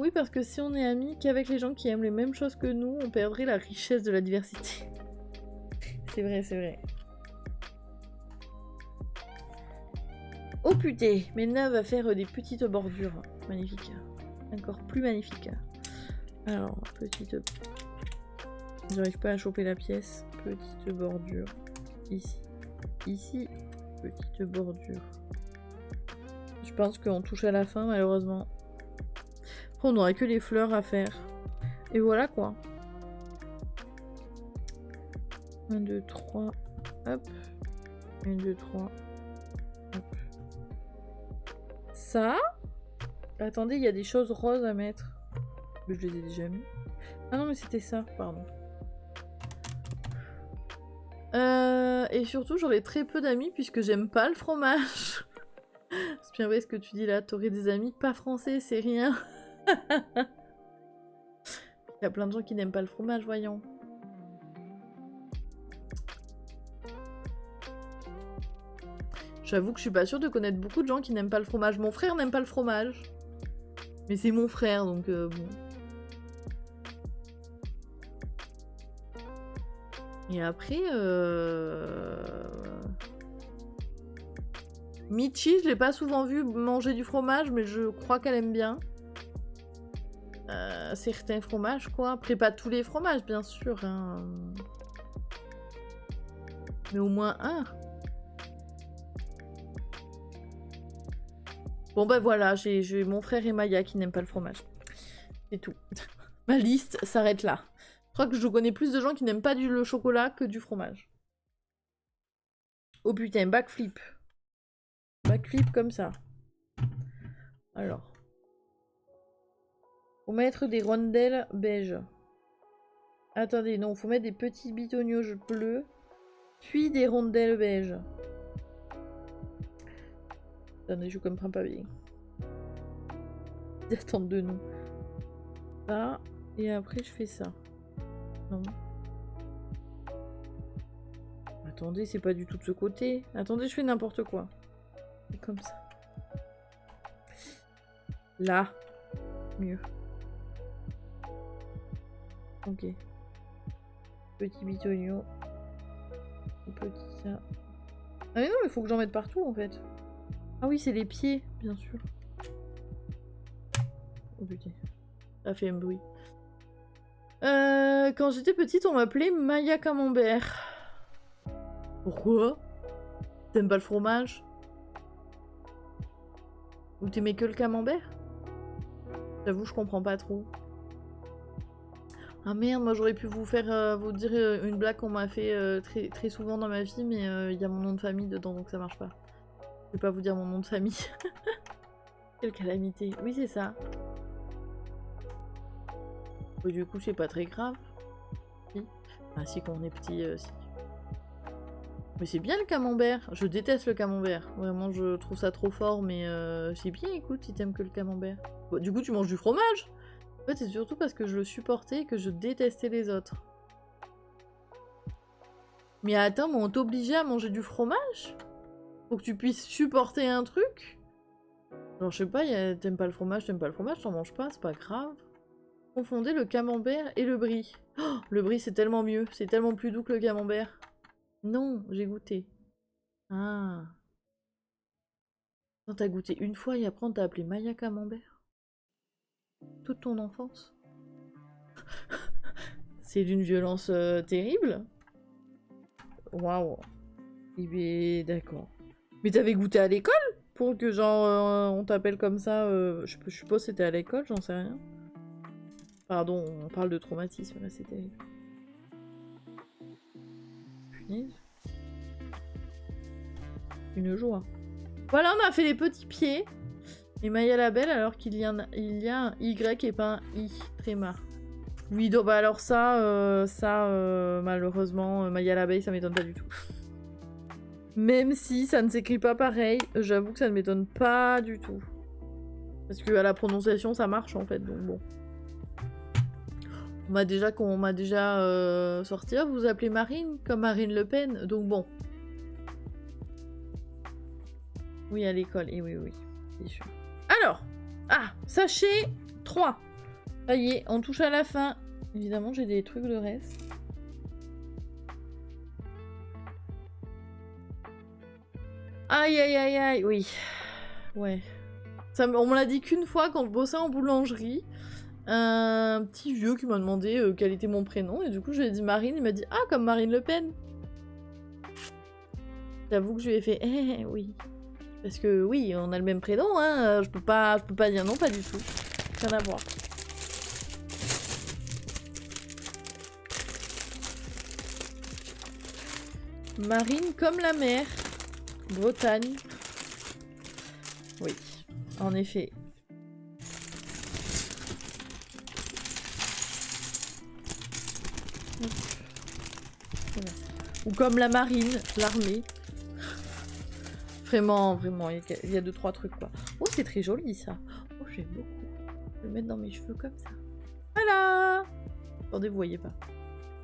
Speaker 2: Oui, parce que si on est amis qu'avec les gens qui aiment les mêmes choses que nous, on perdrait la richesse de la diversité. C'est vrai, c'est vrai. Oh putain, maintenant on va faire des petites bordures. Magnifiques. Encore plus magnifiques. Alors, petite... J'arrive pas à choper la pièce. Petite bordure. Ici. Ici. Petite bordure. Je pense qu'on touche à la fin, malheureusement. Après, on n'aurait que les fleurs à faire. Et voilà quoi. 1, 2, 3. Hop. 1, 2, 3. Hop. Ça. Attendez, il y a des choses roses à mettre. Mais je les ai déjà mis. Ah non, mais c'était ça, pardon. Et surtout, j'aurais très peu d'amis puisque j'aime pas le fromage. C'est bien vrai ce que tu dis là, t'aurais des amis pas français, c'est rien. Il y a plein de gens qui n'aiment pas le fromage, voyons. J'avoue que je suis pas sûre de connaître beaucoup de gens qui n'aiment pas le fromage. Mon frère n'aime pas le fromage. Mais c'est mon frère, donc bon. Et après, Michi, je l'ai pas souvent vu manger du fromage, mais je crois qu'elle aime bien. Certains fromages, quoi. Après, pas tous les fromages, bien sûr. Hein. Mais au moins un. Bon, ben voilà, j'ai mon frère et Maya qui n'aiment pas le fromage. C'est tout. Ma liste s'arrête là. Je crois que je connais plus de gens qui n'aiment pas le chocolat que du fromage. Oh putain, backflip. Backflip comme ça. Alors. Faut mettre des rondelles beige. Attendez, non, faut mettre des petits bitonnioges bleus. Puis des rondelles beige. Attendez, je comprends pas bien. Ils attendent de nous. Ça. Et après, je fais ça. Non. Attendez, c'est pas du tout de ce côté. Attendez, je fais n'importe quoi. C'est comme ça. Là. Mieux. Ok. Petit bitonio. Petit ça. Ah mais non, il faut que j'en mette partout en fait. Ah oui, c'est les pieds, bien sûr. Oh putain. Ça fait un bruit. Quand j'étais petite, on m'appelait Maya Camembert. Pourquoi? T'aimes pas le fromage? Ou t'aimais que le camembert? J'avoue, je comprends pas trop. Ah merde, moi j'aurais pu vous faire vous dire une blague qu'on m'a fait très souvent dans ma vie, mais il y a mon nom de famille dedans, donc ça marche pas. Je vais pas vous dire mon nom de famille. Quelle calamité. Oui, c'est ça. Du coup, c'est pas très grave. Oui. Ah si, quand on est petit, si. Mais c'est bien le camembert. Je déteste le camembert. Vraiment, je trouve ça trop fort, mais c'est bien, écoute, si t'aimes que le camembert. Bon, du coup, tu manges du fromage. En fait, c'est surtout parce que je le supportais et que je détestais les autres. Mais attends, mais on t'obligeait à manger du fromage? Pour que tu puisses supporter un truc? Genre, je sais pas, t'aimes pas le fromage, t'en manges pas, c'est pas grave. Confondez le camembert et le brie. Oh, le brie, c'est tellement mieux. C'est tellement plus doux que le camembert. Non, j'ai goûté. Ah. Quand t'as goûté une fois et après on t'a appelé Maya Camembert. Toute ton enfance. C'est d'une violence terrible. Waouh. Eh bien, d'accord. Mais t'avais goûté à l'école? Pour que genre on t'appelle comme ça, je suppose que c'était à l'école, j'en sais rien. Pardon, on parle de traumatisme là, c'est terrible. Punaise. Une joie. Voilà, on a fait les petits pieds. Et Maya la Belle, alors qu'il y a un Y et pas un I. Tréma. Oui, donc, bah alors ça, malheureusement, Maya l'abeille, ça m'étonne pas du tout. Même si ça ne s'écrit pas pareil, j'avoue que ça ne m'étonne pas du tout. Parce que à la prononciation, ça marche en fait, donc bon. On m'a déjà sorti, vous vous appelez Marine, comme Marine Le Pen, donc bon. Oui, à l'école, et oui, c'est sûr. Alors, sachet 3. Ça y est, on touche à la fin. Évidemment, j'ai des trucs de reste. Aïe, aïe, aïe, aïe, oui. Ouais. Ça, on me l'a dit qu'une fois quand je bossais en boulangerie. Un petit vieux qui m'a demandé quel était mon prénom. Et du coup, je lui ai dit Marine. Il m'a dit, ah, comme Marine Le Pen. J'avoue que je lui ai fait, oui. Parce que oui, on a le même prénom, hein. Je peux pas dire non, pas du tout. Rien à voir. Marine comme la mer. Bretagne. Oui, en effet. Ou comme la marine, l'armée. Vraiment, il y a 2-3 trucs quoi. Oh, c'est très joli ça. Oh, j'aime beaucoup. Je vais le mettre dans mes cheveux comme ça. Voilà. Attendez, vous voyez pas.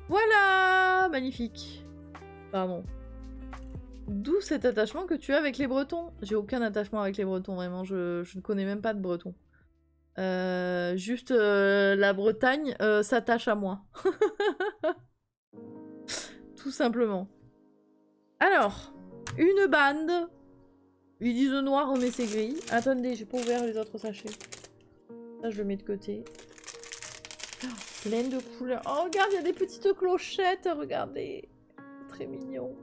Speaker 2: Voilà, magnifique. Pardon. D'où cet attachement que tu as avec les Bretons? J'ai aucun attachement avec les Bretons, vraiment, je ne connais même pas de Bretons. Juste la Bretagne s'attache à moi. Tout simplement. Alors, une bande. Ils disent noir, on met c'est gris. Attendez, j'ai pas ouvert les autres sachets. Ça, je le mets de côté. Oh, plein de couleurs. Oh, regarde, il y a des petites clochettes, regardez. Très mignon.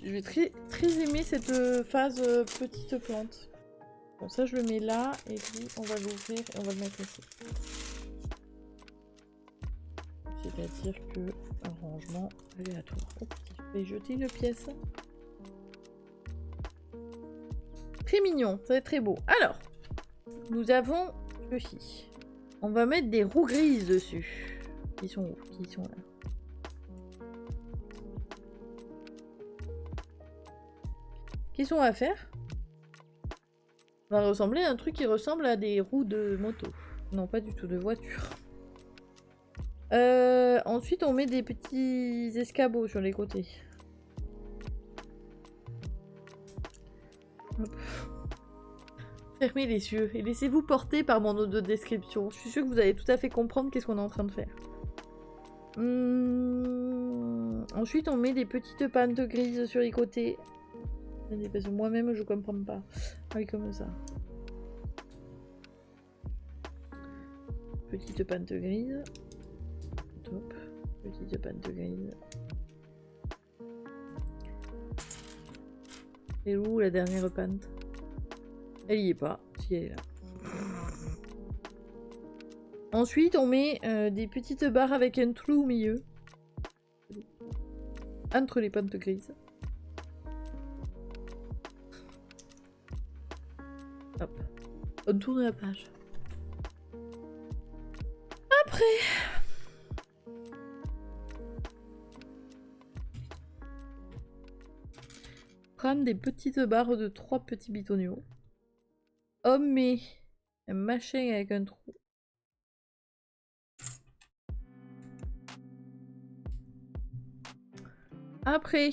Speaker 2: Je vais très aimer cette phase petite plante. Bon, ça je le mets là, et puis on va l'ouvrir et on va le mettre ici. C'est-à-dire que un rangement aléatoire. Hop, je vais jeter une pièce. Très mignon, ça va être très beau. Alors, nous avons ceci. On va mettre des roues grises dessus. Qui sont où? Qui sont là? Qu'est-ce qu'on va faire? On va ressembler à un truc qui ressemble à des roues de moto. Non, pas du tout, de voiture. Ensuite, on met des petits escabeaux sur les côtés. Hop. Fermez les yeux et laissez-vous porter par mon audio description. Je suis sûre que vous allez tout à fait comprendre qu'est-ce qu'on est en train de faire. Ensuite, on met des petites pintes grises sur les côtés. Parce que moi-même, je comprends pas. Ah oui, comme ça. Petite pinte grise. Top. Petite pinte grise. Et où la dernière pinte? Elle y est pas. Si, elle est là. Ensuite, on met des petites barres avec un trou au milieu. Entre les pintes grises. Hop. On tourne la page. Après, prendre des petites barres de 3 petits bitoniaux. On met un machin avec un trou. Après,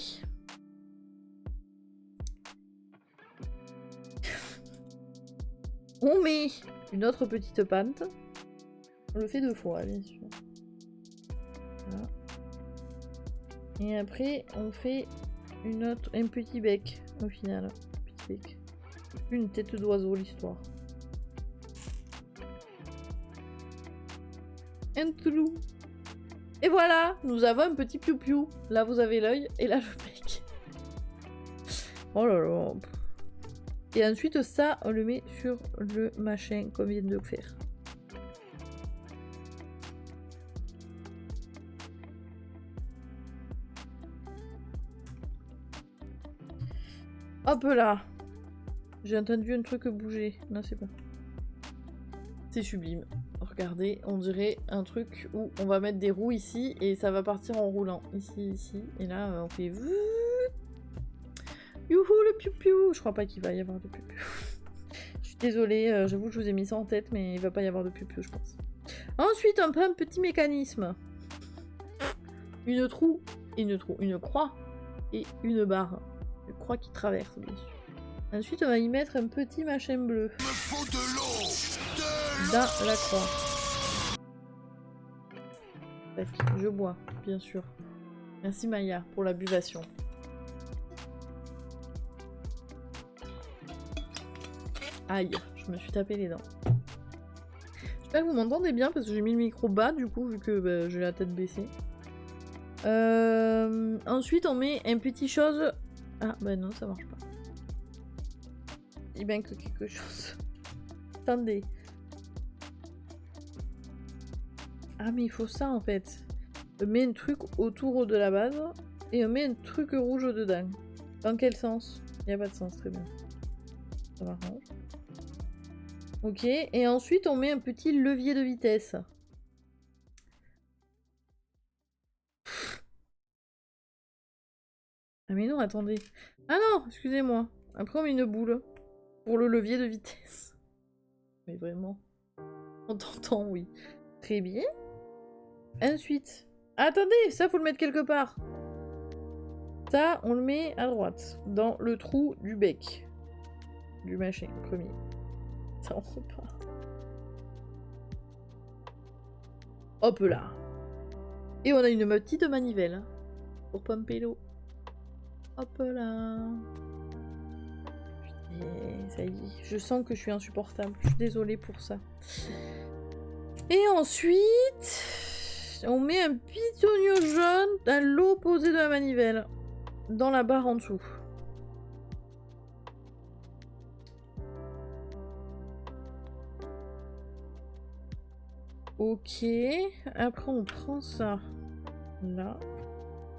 Speaker 2: on met une autre petite pente. On le fait 2 fois, bien sûr. Voilà. Et après, on fait un petit bec au final. Petit bec. Une tête d'oiseau, l'histoire. Un trou. Et voilà, nous avons un petit piou-piou. Là, vous avez l'œil et là, le bec. Oh là là. Et ensuite, ça, on le met sur le machin qu'on vient de faire. Hop là. J'ai entendu un truc bouger. Non, c'est pas. C'est sublime. Regardez, on dirait un truc où on va mettre des roues ici et ça va partir en roulant. Ici, ici. Et là, on fait... Youhou, le piou-piou. Je crois pas qu'il va y avoir de piou-piou. Je suis désolée, j'avoue que je vous ai mis ça en tête, mais il va pas y avoir de piou-piou, je pense. Ensuite, on prend un petit mécanisme. Une croix et une barre. Une croix qui traverse, bien sûr. Ensuite, on va y mettre un petit machin bleu.
Speaker 3: Me faut de l'eau.
Speaker 2: Dans la croix. Tac, je bois, bien sûr. Merci Maya pour la buvation. Aïe, je me suis tapé les dents. J'espère que vous m'entendez bien parce que j'ai mis le micro bas du coup vu que j'ai la tête baissée. Ensuite on met un petit chose... Ah bah non ça marche pas. Il manque quelque chose. Attendez. Ah mais il faut ça en fait. On met un truc autour de la base et on met un truc rouge dedans. Dans quel sens? Il n'y a pas de sens, très bien. Ça m'arrange. Ok, et ensuite on met un petit levier de vitesse. Ah mais non, attendez. Ah non, excusez-moi. Après on met une boule pour le levier de vitesse. Mais vraiment. On t'entend, oui. Très bien. Ensuite. Attendez, ça faut le mettre quelque part. Ça, on le met à droite. Dans le trou du bec. Du machin, premier. Ça rentre pas. Hop là. Et on a une petite manivelle. Pour pomper l'eau. Hop là. Et ça y est, je sens que je suis insupportable. Je suis désolée pour ça. Et ensuite, on met un pitonio jaune à l'opposé de la manivelle. Dans la barre en dessous. Ok. Après, on prend ça. Là.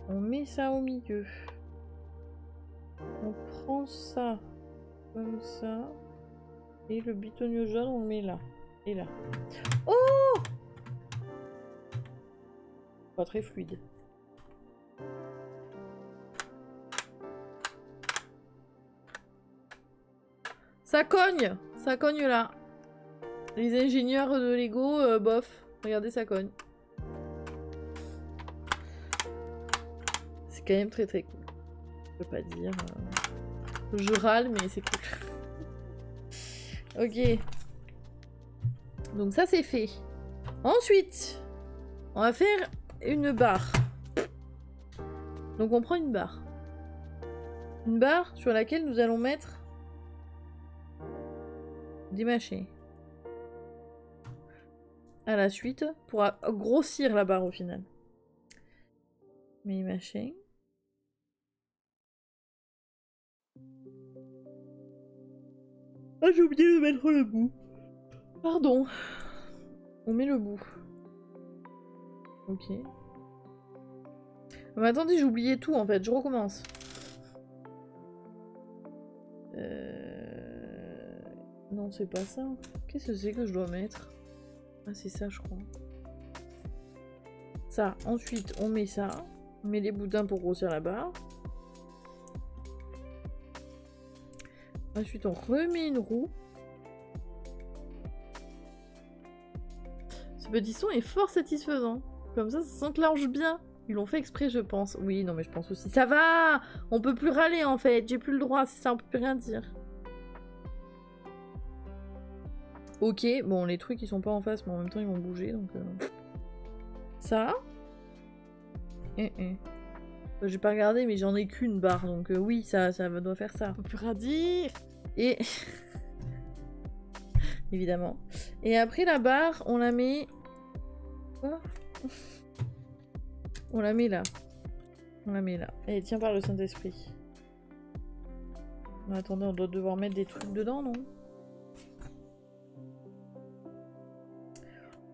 Speaker 2: On met ça au milieu. On prend ça. Comme ça. Et le bitonio jaune, on le met là. Et là. Oh! Pas très fluide. Ça cogne! Ça cogne là. Les ingénieurs de Lego, bof. Regardez, ça cogne. C'est quand même très très cool. Je peux pas dire. Je râle, mais c'est cool. Ok. Donc ça c'est fait. Ensuite, on va faire une barre. Donc on prend une barre. Une barre sur laquelle nous allons mettre des machins. À la suite, pour grossir la barre au final. Mes machins. Ah, j'ai oublié de mettre le bout. Pardon. On met le bout. Ok. Mais attendez, j'ai oublié tout en fait, je recommence. Non, c'est pas ça. Qu'est-ce que c'est que je dois mettre? Ah, c'est ça, je crois. Ça, ensuite, on met ça. On met les boudins pour grossir la barre. Ensuite, on remet une roue. Ce petit son est fort satisfaisant. Comme ça s'enclenche bien. Ils l'ont fait exprès, je pense. Oui, non, mais je pense aussi. Ça va! On peut plus râler, en fait. J'ai plus le droit, c'est ça, on peut plus rien dire. Ok, bon, les trucs, ils sont pas en face, mais en même temps, ils vont bouger, donc... Ça. J'ai pas regardé, mais j'en ai qu'une barre, donc oui, ça doit faire ça. On peut rien dire. Et... Évidemment. Et après, la barre, on la met... Quoi? On la met là. On la met là. Et tiens par le Saint-Esprit. Attendez, on doit devoir mettre des trucs dedans, non?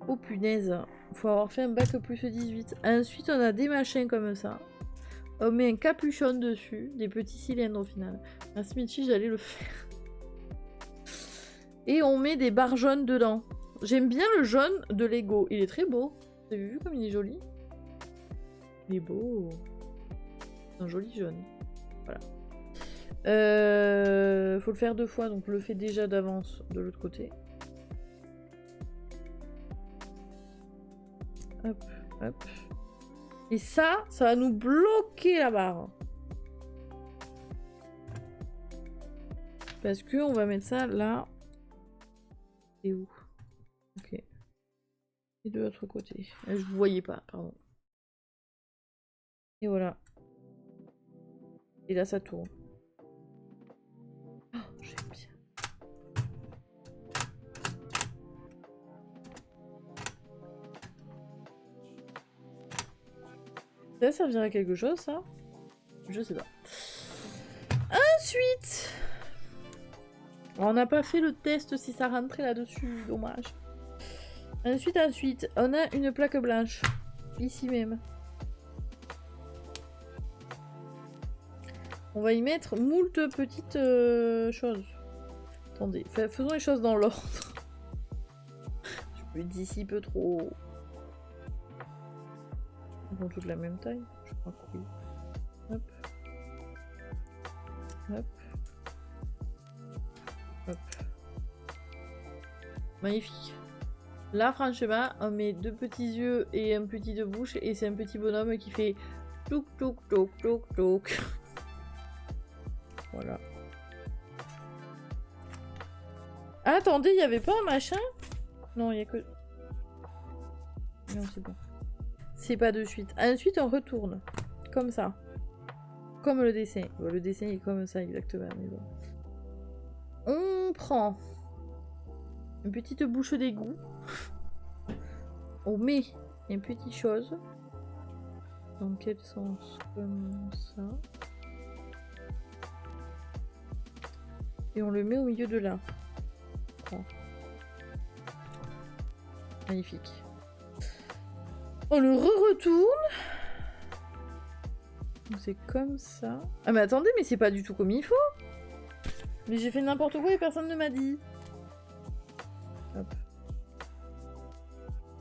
Speaker 2: Oh punaise. Faut avoir fait un bac plus 18. Ensuite, on a des machins comme ça. On met un capuchon dessus. Des petits cylindres au final. Un Smitchy, j'allais le faire. Et on met des barres jaunes dedans. J'aime bien le jaune de Lego. Il est très beau. Vous avez vu comme il est joli? Il est beau. Un joli jaune. Voilà. Faut le faire 2 fois, donc je le fais déjà d'avance de l'autre côté. Hop, hop. Et ça va nous bloquer la barre. Parce que on va mettre ça là. Et où? Ok. Et de l'autre côté. Je vous voyais pas, pardon. Et voilà. Et là, ça tourne. Oh, j'aime bien. Ça servira à quelque chose, ça? Je sais pas. Ensuite... On n'a pas fait le test si ça rentrait là-dessus. Dommage. Ensuite, on a une plaque blanche. Ici même. On va y mettre moult petites choses. Attendez, faisons les choses dans l'ordre. Je me dissipe trop. Ils ont toutes la même taille? Je crois que oui. Hop. Hop. Hop. Magnifique. Là, franchement, on met 2 petits yeux et un petit de bouche et c'est un petit bonhomme qui fait touk touk touk touk touk. Voilà. Ah, attendez, il n'y avait pas un machin? Non, il n'y a que... Non, c'est bon. C'est pas de suite. Ensuite, on retourne. Comme ça. Comme le dessin. Bon, le dessin est comme ça, exactement. Mais bon. On prend une petite bouche d'égout. On met une petite chose. Dans quel sens? Comme ça. Et on le met au milieu de là. Oh. Magnifique. On le retourne. C'est comme ça. Ah mais attendez, mais c'est pas du tout comme il faut. Mais j'ai fait n'importe quoi et personne ne m'a dit. Hop.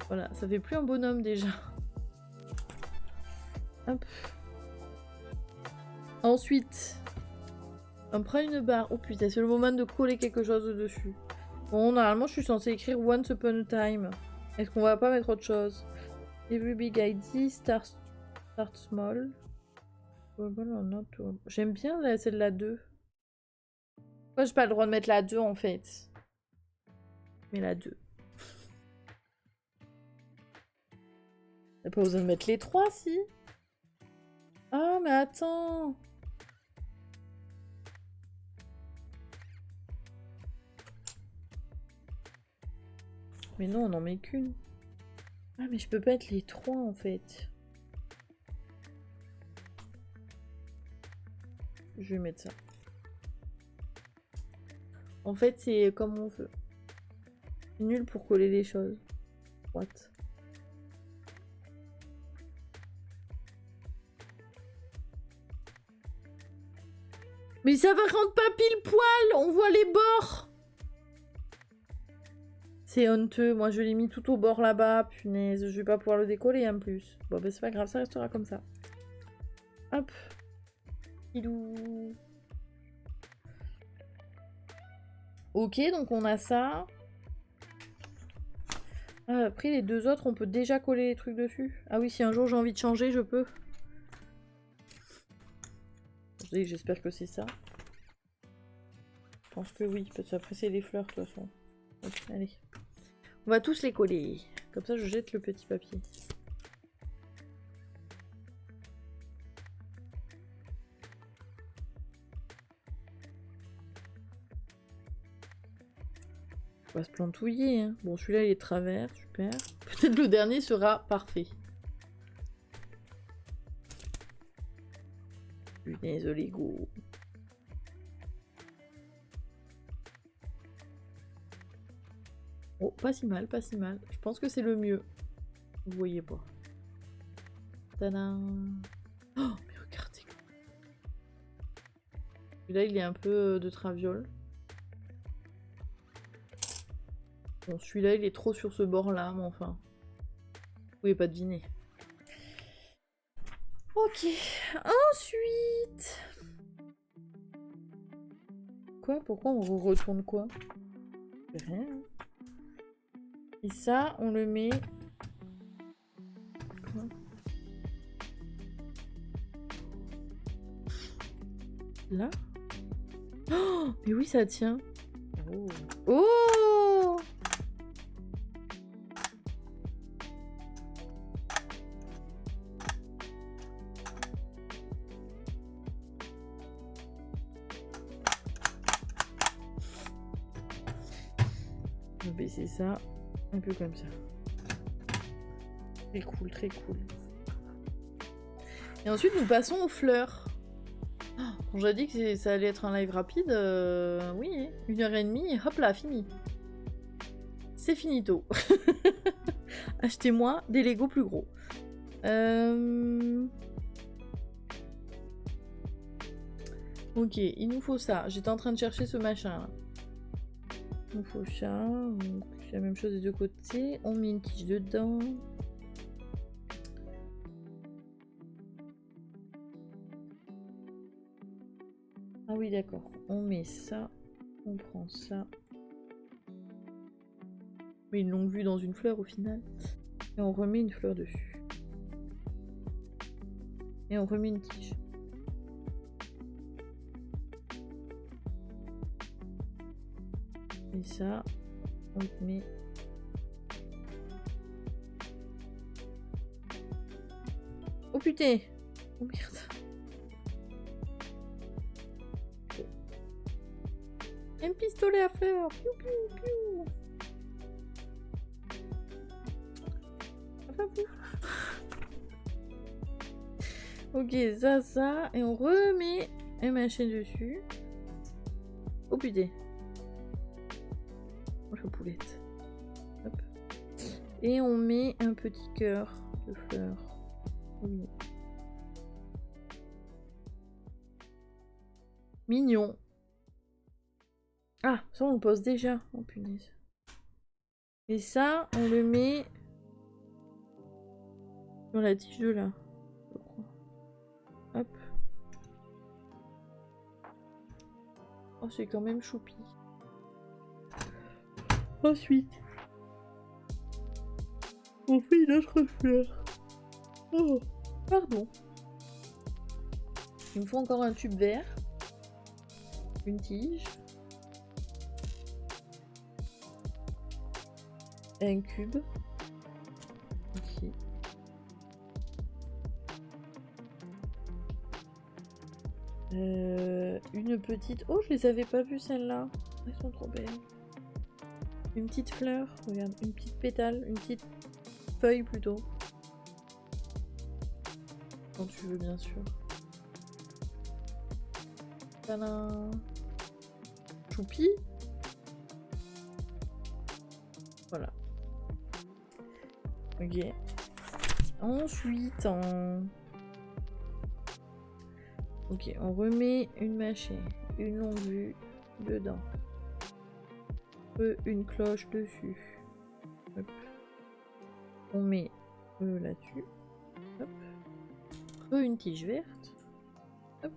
Speaker 2: Voilà, ça fait plus un bonhomme déjà. Hop. Ensuite, on prend une barre. Oh putain, c'est le moment de coller quelque chose dessus. Bon, normalement, je suis censée écrire Once Upon a Time. Est-ce qu'on va pas mettre autre chose? Every big idea start small. J'aime bien celle-là 2. Pourquoi j'ai pas le droit de mettre la 2 en fait? Mais la 2. T'as pas besoin de mettre les 3 si? Ah mais attends. Mais non, on n'en met qu'une. Ah mais je peux pas être les 3 en fait. Je vais mettre ça. En fait, c'est comme on veut. Nul pour coller les choses. What? Mais ça va rendre pas pile poil. On voit les bords. C'est honteux. Moi, je l'ai mis tout au bord là-bas. Punaise, je vais pas pouvoir le décoller en plus. Bon, ben c'est pas grave, ça restera comme ça. Hop. Pilou. Ok, donc on a ça. Ah, après, les deux autres, on peut déjà coller les trucs dessus. Ah oui, si un jour j'ai envie de changer, je peux. J'espère que c'est ça. Je pense que oui, parce que après c'est les fleurs de toute façon. Ok, allez. On va tous les coller. Comme ça, je jette le petit papier. On va se plantouiller. Hein. Bon, celui-là, il est de travers. Super. Peut-être le dernier sera parfait. Punaise, le Lego. Oh, pas si mal, pas si mal. Je pense que c'est le mieux. Vous voyez pas. Tadam. Oh, mais regardez. Celui-là, il est un peu de traviole. Bon, celui-là, il est trop sur ce bord-là, mais enfin. Vous pouvez pas deviner. Ok. Ensuite. Quoi? Pourquoi on retourne quoi? Rien. Et ça, on le met... Quoi? Là? Oh, mais oui, ça tient. Oh! Oh! On va baisser ça un peu comme ça. Très cool, très cool. Et ensuite, nous passons aux fleurs. Quand j'ai dit que ça allait être un live rapide, oui, 1h30, hop là, fini. C'est finito. Achetez-moi des Lego plus gros. Ok, il nous faut ça. J'étais en train de chercher ce machin là. Il nous faut ça. Donc, c'est la même chose des deux côtés. On met une tige dedans. Ah oui, d'accord. On met ça. On prend ça. On met une longue vue dans une fleur au final. Et on remet une fleur dessus. Et on remet une tige. Et ça, on le met. Oh putain! Oh merde! Un pistolet à fleurs! Piou piou piou! Ah, pas vous. Ok, ça, et on remet un machin dessus. Oh putain! Oh la poulette. Hop. Et on met un petit cœur de fleurs. Oui. Mignon. Ah, ça on le pose déjà. Oh punaise. Et ça, on le met sur la tige de là. Je crois. Hop. Oh, c'est quand même choupi. Ensuite, on fait une autre fleur. Oh, pardon. Il me faut encore un tube vert. Une tige. Un cube. Ici. Une petite... Oh, je les avais pas vues celles-là. Elles sont trop belles. Une petite fleur. Regarde, une petite pétale. Une petite feuille plutôt. Quand tu veux, bien sûr. Tadam. Choupi. Voilà. Ok. Ensuite, ok, on remet une machine, une longue vue dedans. Une cloche dessus. Hop. On met là-dessus. Hop. Une tige verte. Hop.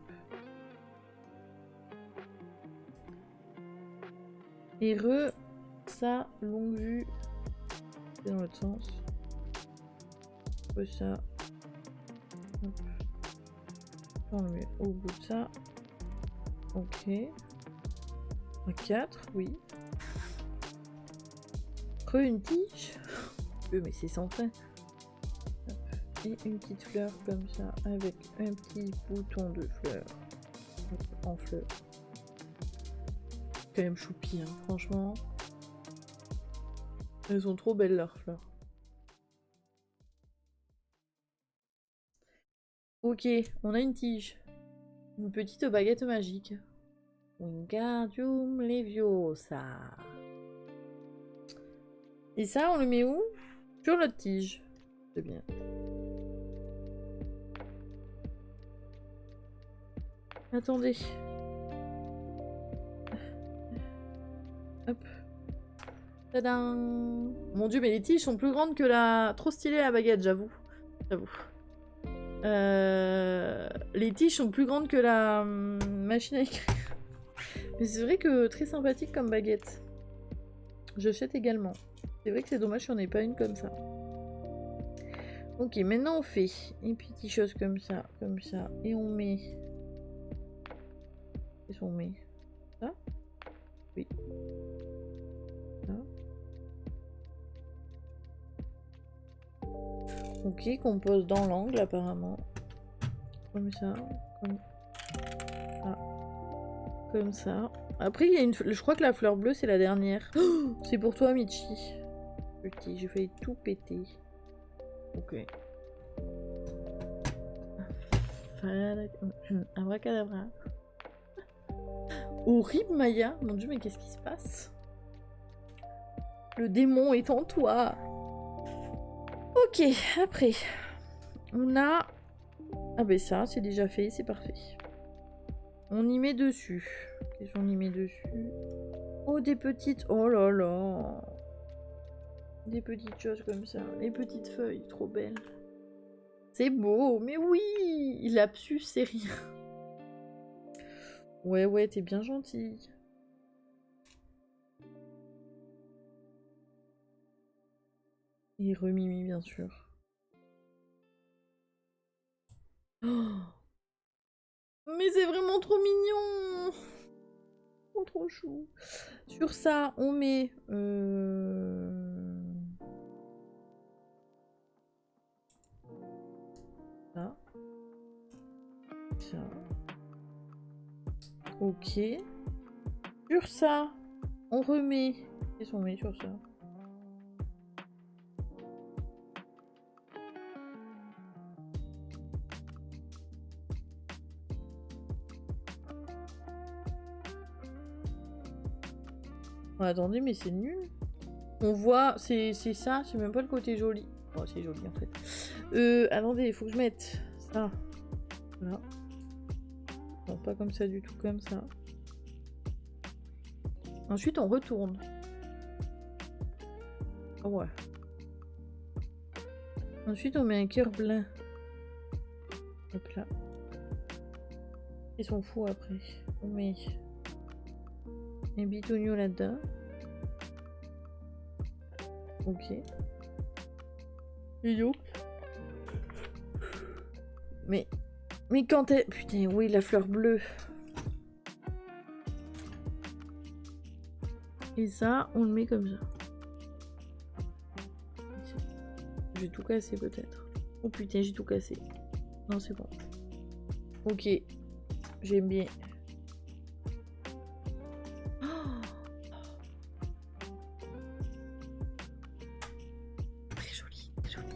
Speaker 2: Et ça, longue vue. C'est dans l'autre sens. Ça. Hop. On le met au bout de ça. Ok. Un 4, oui. Une tige. Mais c'est sans fin. Et une petite fleur comme ça, avec un petit bouton de fleur. En fleur. Quand même choupi, hein, franchement. Elles sont trop belles leurs fleurs. Ok, on a une tige. Une petite baguette magique. Wingardium Leviosa. Et ça, on le met où? Sur notre tige. C'est bien. Attendez. Hop. Tadam. Mon dieu, mais les tiges sont plus grandes que la... Trop stylée la baguette, j'avoue. J'avoue. Les tiges sont plus grandes que la machine à écrire. Mais c'est vrai que très sympathique comme baguette. J'achète également. C'est vrai que c'est dommage si on n'ait pas une comme ça. Ok, maintenant on fait une petite chose comme ça, et on met... Qu'est-ce qu'on met? Ça? Oui. Ça. Ok, qu'on pose dans l'angle apparemment. Comme ça, comme ça. Comme ça. Après, il y a une... je crois que la fleur bleue, c'est la dernière. Oh, c'est pour toi, Michi. Petit, j'ai failli tout péter. Ok. Abracadabra. Horrible, Maya. Mon dieu, mais qu'est-ce qui se passe? Le démon est en toi. Ok, après. On a... Ah ben ça, c'est déjà fait, c'est parfait. On y met dessus. Qu'est-ce qu'on y met dessus? Oh, des petites... Oh là là. Des petites choses comme ça. Les petites feuilles, trop belles. C'est beau, mais oui! Lapsus, c'est rien. Ouais, t'es bien gentille. Et Remimi, bien sûr. Oh, mais c'est vraiment trop mignon! Trop chou. Sur ça, on met... Ça. Ça. Ok. Sur ça, on remet... Qu'est-ce qu'on met sur ça? Oh, attendez, mais c'est nul. On voit... C'est ça, c'est même pas le côté joli. Oh, c'est joli en fait. Attendez, il faut que je mette ça. Voilà. Non, pas comme ça du tout, comme ça. Ensuite, on retourne. Oh ouais. Ensuite, on met un cœur blanc. Hop là. Ils sont fous après. On met un bitonio là-dedans. Ok. Yo. Mais quand elle... Putain, oui, la fleur bleue. Et ça, on le met comme ça. J'ai tout cassé peut-être. Oh putain, j'ai tout cassé. Non, c'est bon. Ok. J'aime bien. Très joli, très joli.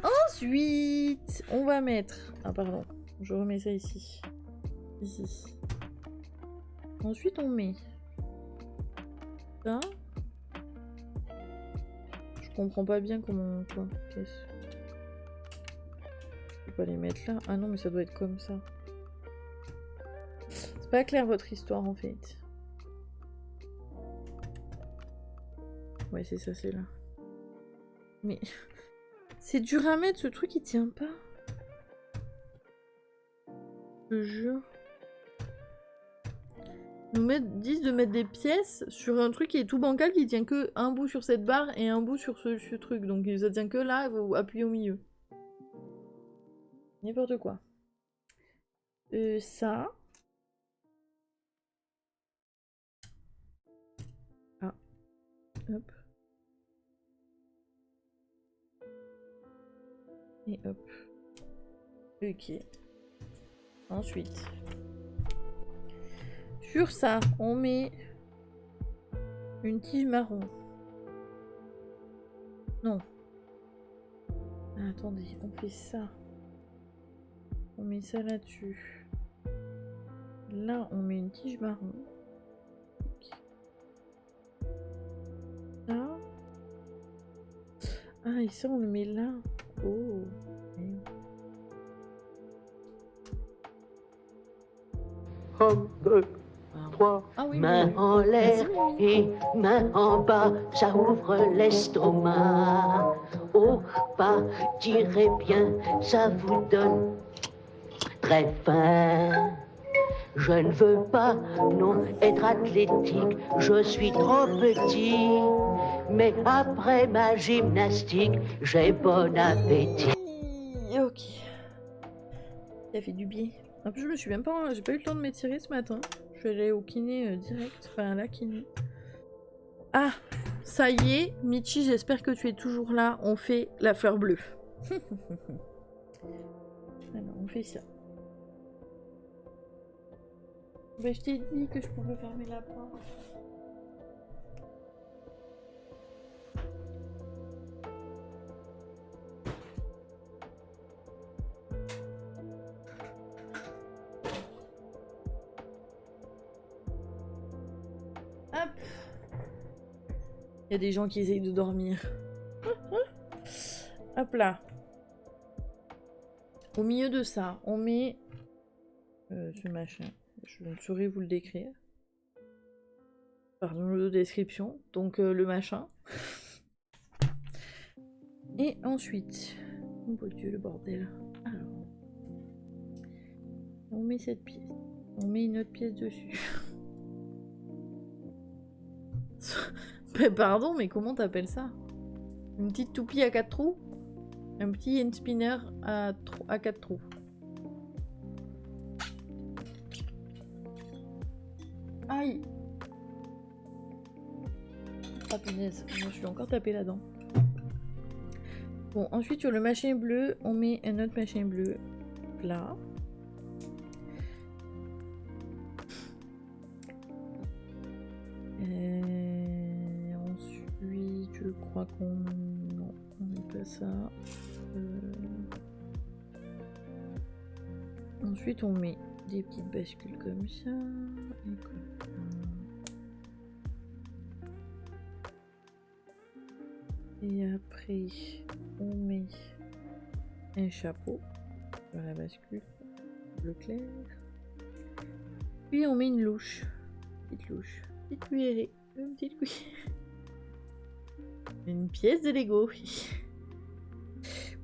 Speaker 2: Ensuite, on va mettre... Ah pardon, je remets ça ici. Ici. Ensuite, on met... ça. Je comprends pas bien comment... Quoi, qu'est-ce... Je peux pas les mettre là. Ah non, mais ça doit être comme ça. C'est pas clair votre histoire en fait. Ouais, c'est ça, c'est là. Mais... c'est dur à mettre, ce truc il tient pas. Je jure. disent de mettre des pièces sur un truc qui est tout bancal, qui tient que un bout sur cette barre et un bout sur ce truc. Donc ça tient que là, vous appuyez au milieu. N'importe quoi. Ça. Ah. Hop. Et hop. Ok. Ensuite. Sur ça, on met une tige marron. Non. Ah, attendez, on fait ça. On met ça là-dessus. Là, on met une tige marron. Ça. Ah, et ça, on le met là. Oh.
Speaker 4: Un, deux, trois,
Speaker 2: Ah oui,
Speaker 4: main
Speaker 2: oui.
Speaker 4: en l'air
Speaker 2: Merci.
Speaker 4: et main en bas, ça ouvre l'estomac. Au bas, tirez bien, ça vous donne très faim. Je ne veux pas, non, être athlétique, je suis trop petit. Mais après ma gymnastique, j'ai bon appétit.
Speaker 2: Ok. Ça fait du bien. En plus, je me suis même pas... J'ai pas eu le temps de m'étirer ce matin. Je suis allée au kiné direct. Enfin, à la kiné. Ah, ça y est, Michi, j'espère que tu es toujours là. On fait la fleur bleue. Alors, on fait ça. Bah, je t'ai dit que je pouvais fermer la porte. Hop. Il y a des gens qui essayent de dormir. Hop là. Au milieu de ça, on met ce machin. Je ne saurais vous le décrire. Pardon, le description. Donc le machin. Et ensuite, oh mon Dieu, le bordel. Alors, on met cette pièce. On met une autre pièce dessus. Mais pardon, mais comment t'appelles ça? Une petite toupie à 4 trous? Un petit end spinner à 4 trous. Aïe! Ah punaise, je me suis encore tapé là-dedans. Bon, ensuite sur le machin bleu, on met un autre machin bleu là. Ensuite, je crois qu'on... Non, on met pas ça. Ensuite, on met des petites bascules comme ça. Et comme ça. Et après, on met un chapeau sur la bascule, bleu clair. Puis on met une louche. Petite cuillerée. Une petite cuillère. Une pièce de Lego.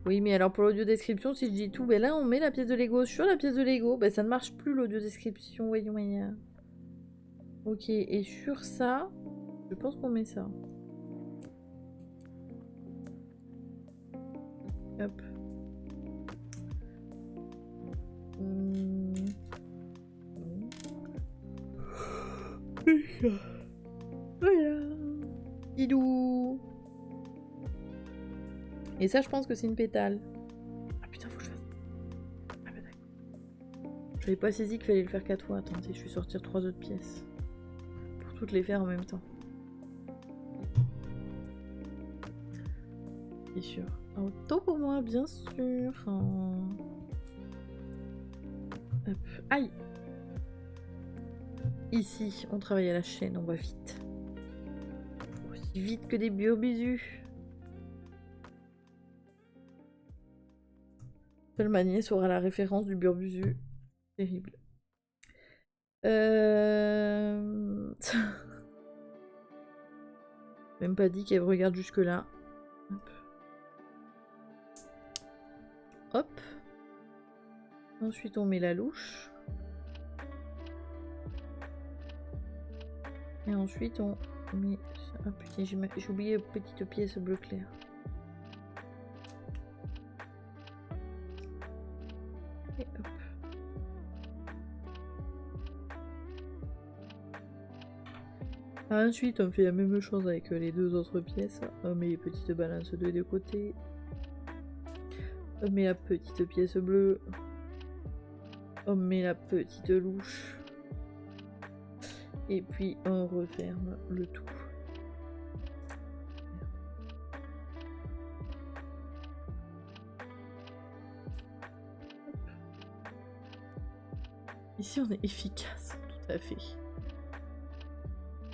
Speaker 2: Oui, mais alors pour l'audio description, si je dis tout, ben là on met la pièce de Lego sur la pièce de Lego. Ben ça ne marche plus l'audio description, voyons. Ok, et sur ça, je pense qu'on met ça. Hop. Voilà. Didou. Et ça, je pense que c'est une pétale. Ah putain, faut que je fasse. Ah bah d'accord. J'avais pas saisi qu'il fallait le faire 4 fois. Attendez, je vais sortir 3 autres pièces. Pour toutes les faire en même temps. C'est sûr. Autant pour moi, bien sûr. Hop. Aïe! Ici, on travaille à la chaîne, on va vite. Aussi vite que des burbisus. Seule ma nièce aura la référence du burbusu. Terrible. Même pas dit qu'elle regarde jusque là. Hop. Hop. Ensuite on met la louche. Et ensuite on met... Ah putain, j'ai oublié petite pièce bleu clair. Et hop. Ensuite on fait la même chose avec les deux autres pièces. On met les petites balances de deux côtés. On met la petite pièce bleue. On met la petite louche. Et puis on referme le tout. Ici on est efficace, tout à fait.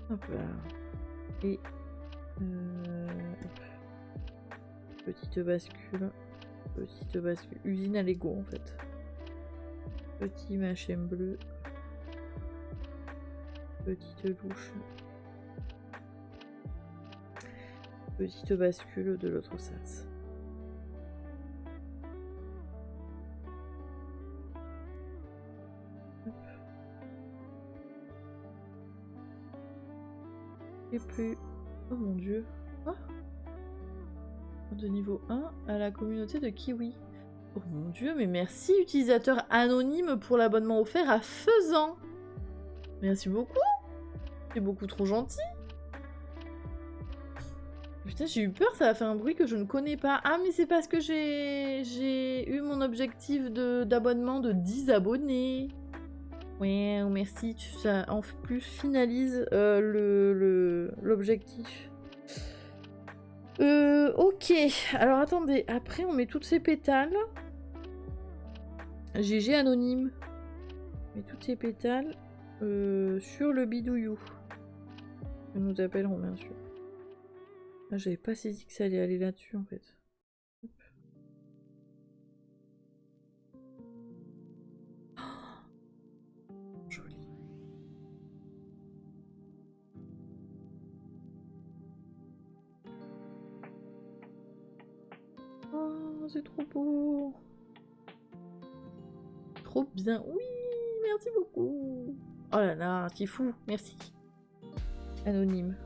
Speaker 2: Hop là. Et hop. Petite bascule. Petite bascule. Usine à Lego en fait. Petit machin bleu. Petite louche. Petite bascule de l'autre sens. Et plus... Oh mon dieu. Ah, de niveau 1 à la communauté de Kiwi. Oh mon dieu, mais merci utilisateur anonyme pour l'abonnement offert à Faisan. Merci beaucoup. C'est beaucoup trop gentil. Putain, j'ai eu peur, ça va faire un bruit que je ne connais pas. Ah, mais c'est parce que j'ai eu mon objectif d'abonnement de 10 abonnés. Ouais, merci, ça en plus finalise l'objectif. Ok, alors attendez, après on met toutes ces pétales. GG anonyme. On met toutes ces pétales sur le bidouillou. Que nous appellerons bien sûr. Ah, j'avais pas saisi que ça allait aller là-dessus en fait. Oh, c'est trop beau. Trop bien. Oui, merci beaucoup. Oh là là, c'est fou. Merci. Anonyme.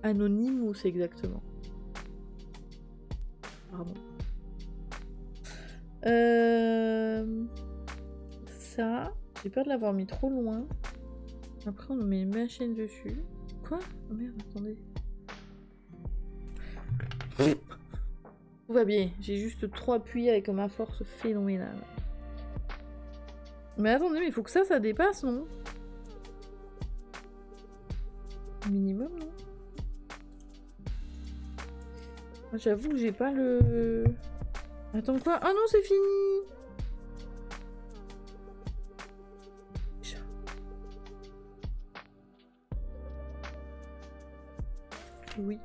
Speaker 2: Anonymous exactement. Pardon. Ça, j'ai peur de l'avoir mis trop loin. Après on met ma chaîne dessus. Quoi? Oh merde, attendez. Tout va bien, j'ai juste trop appuyé avec ma force phénoménale. Mais attendez, mais il faut que ça dépasse, non? Minimum, non? J'avoue que j'ai pas le... Attends quoi? Ah non, c'est fini! Oui.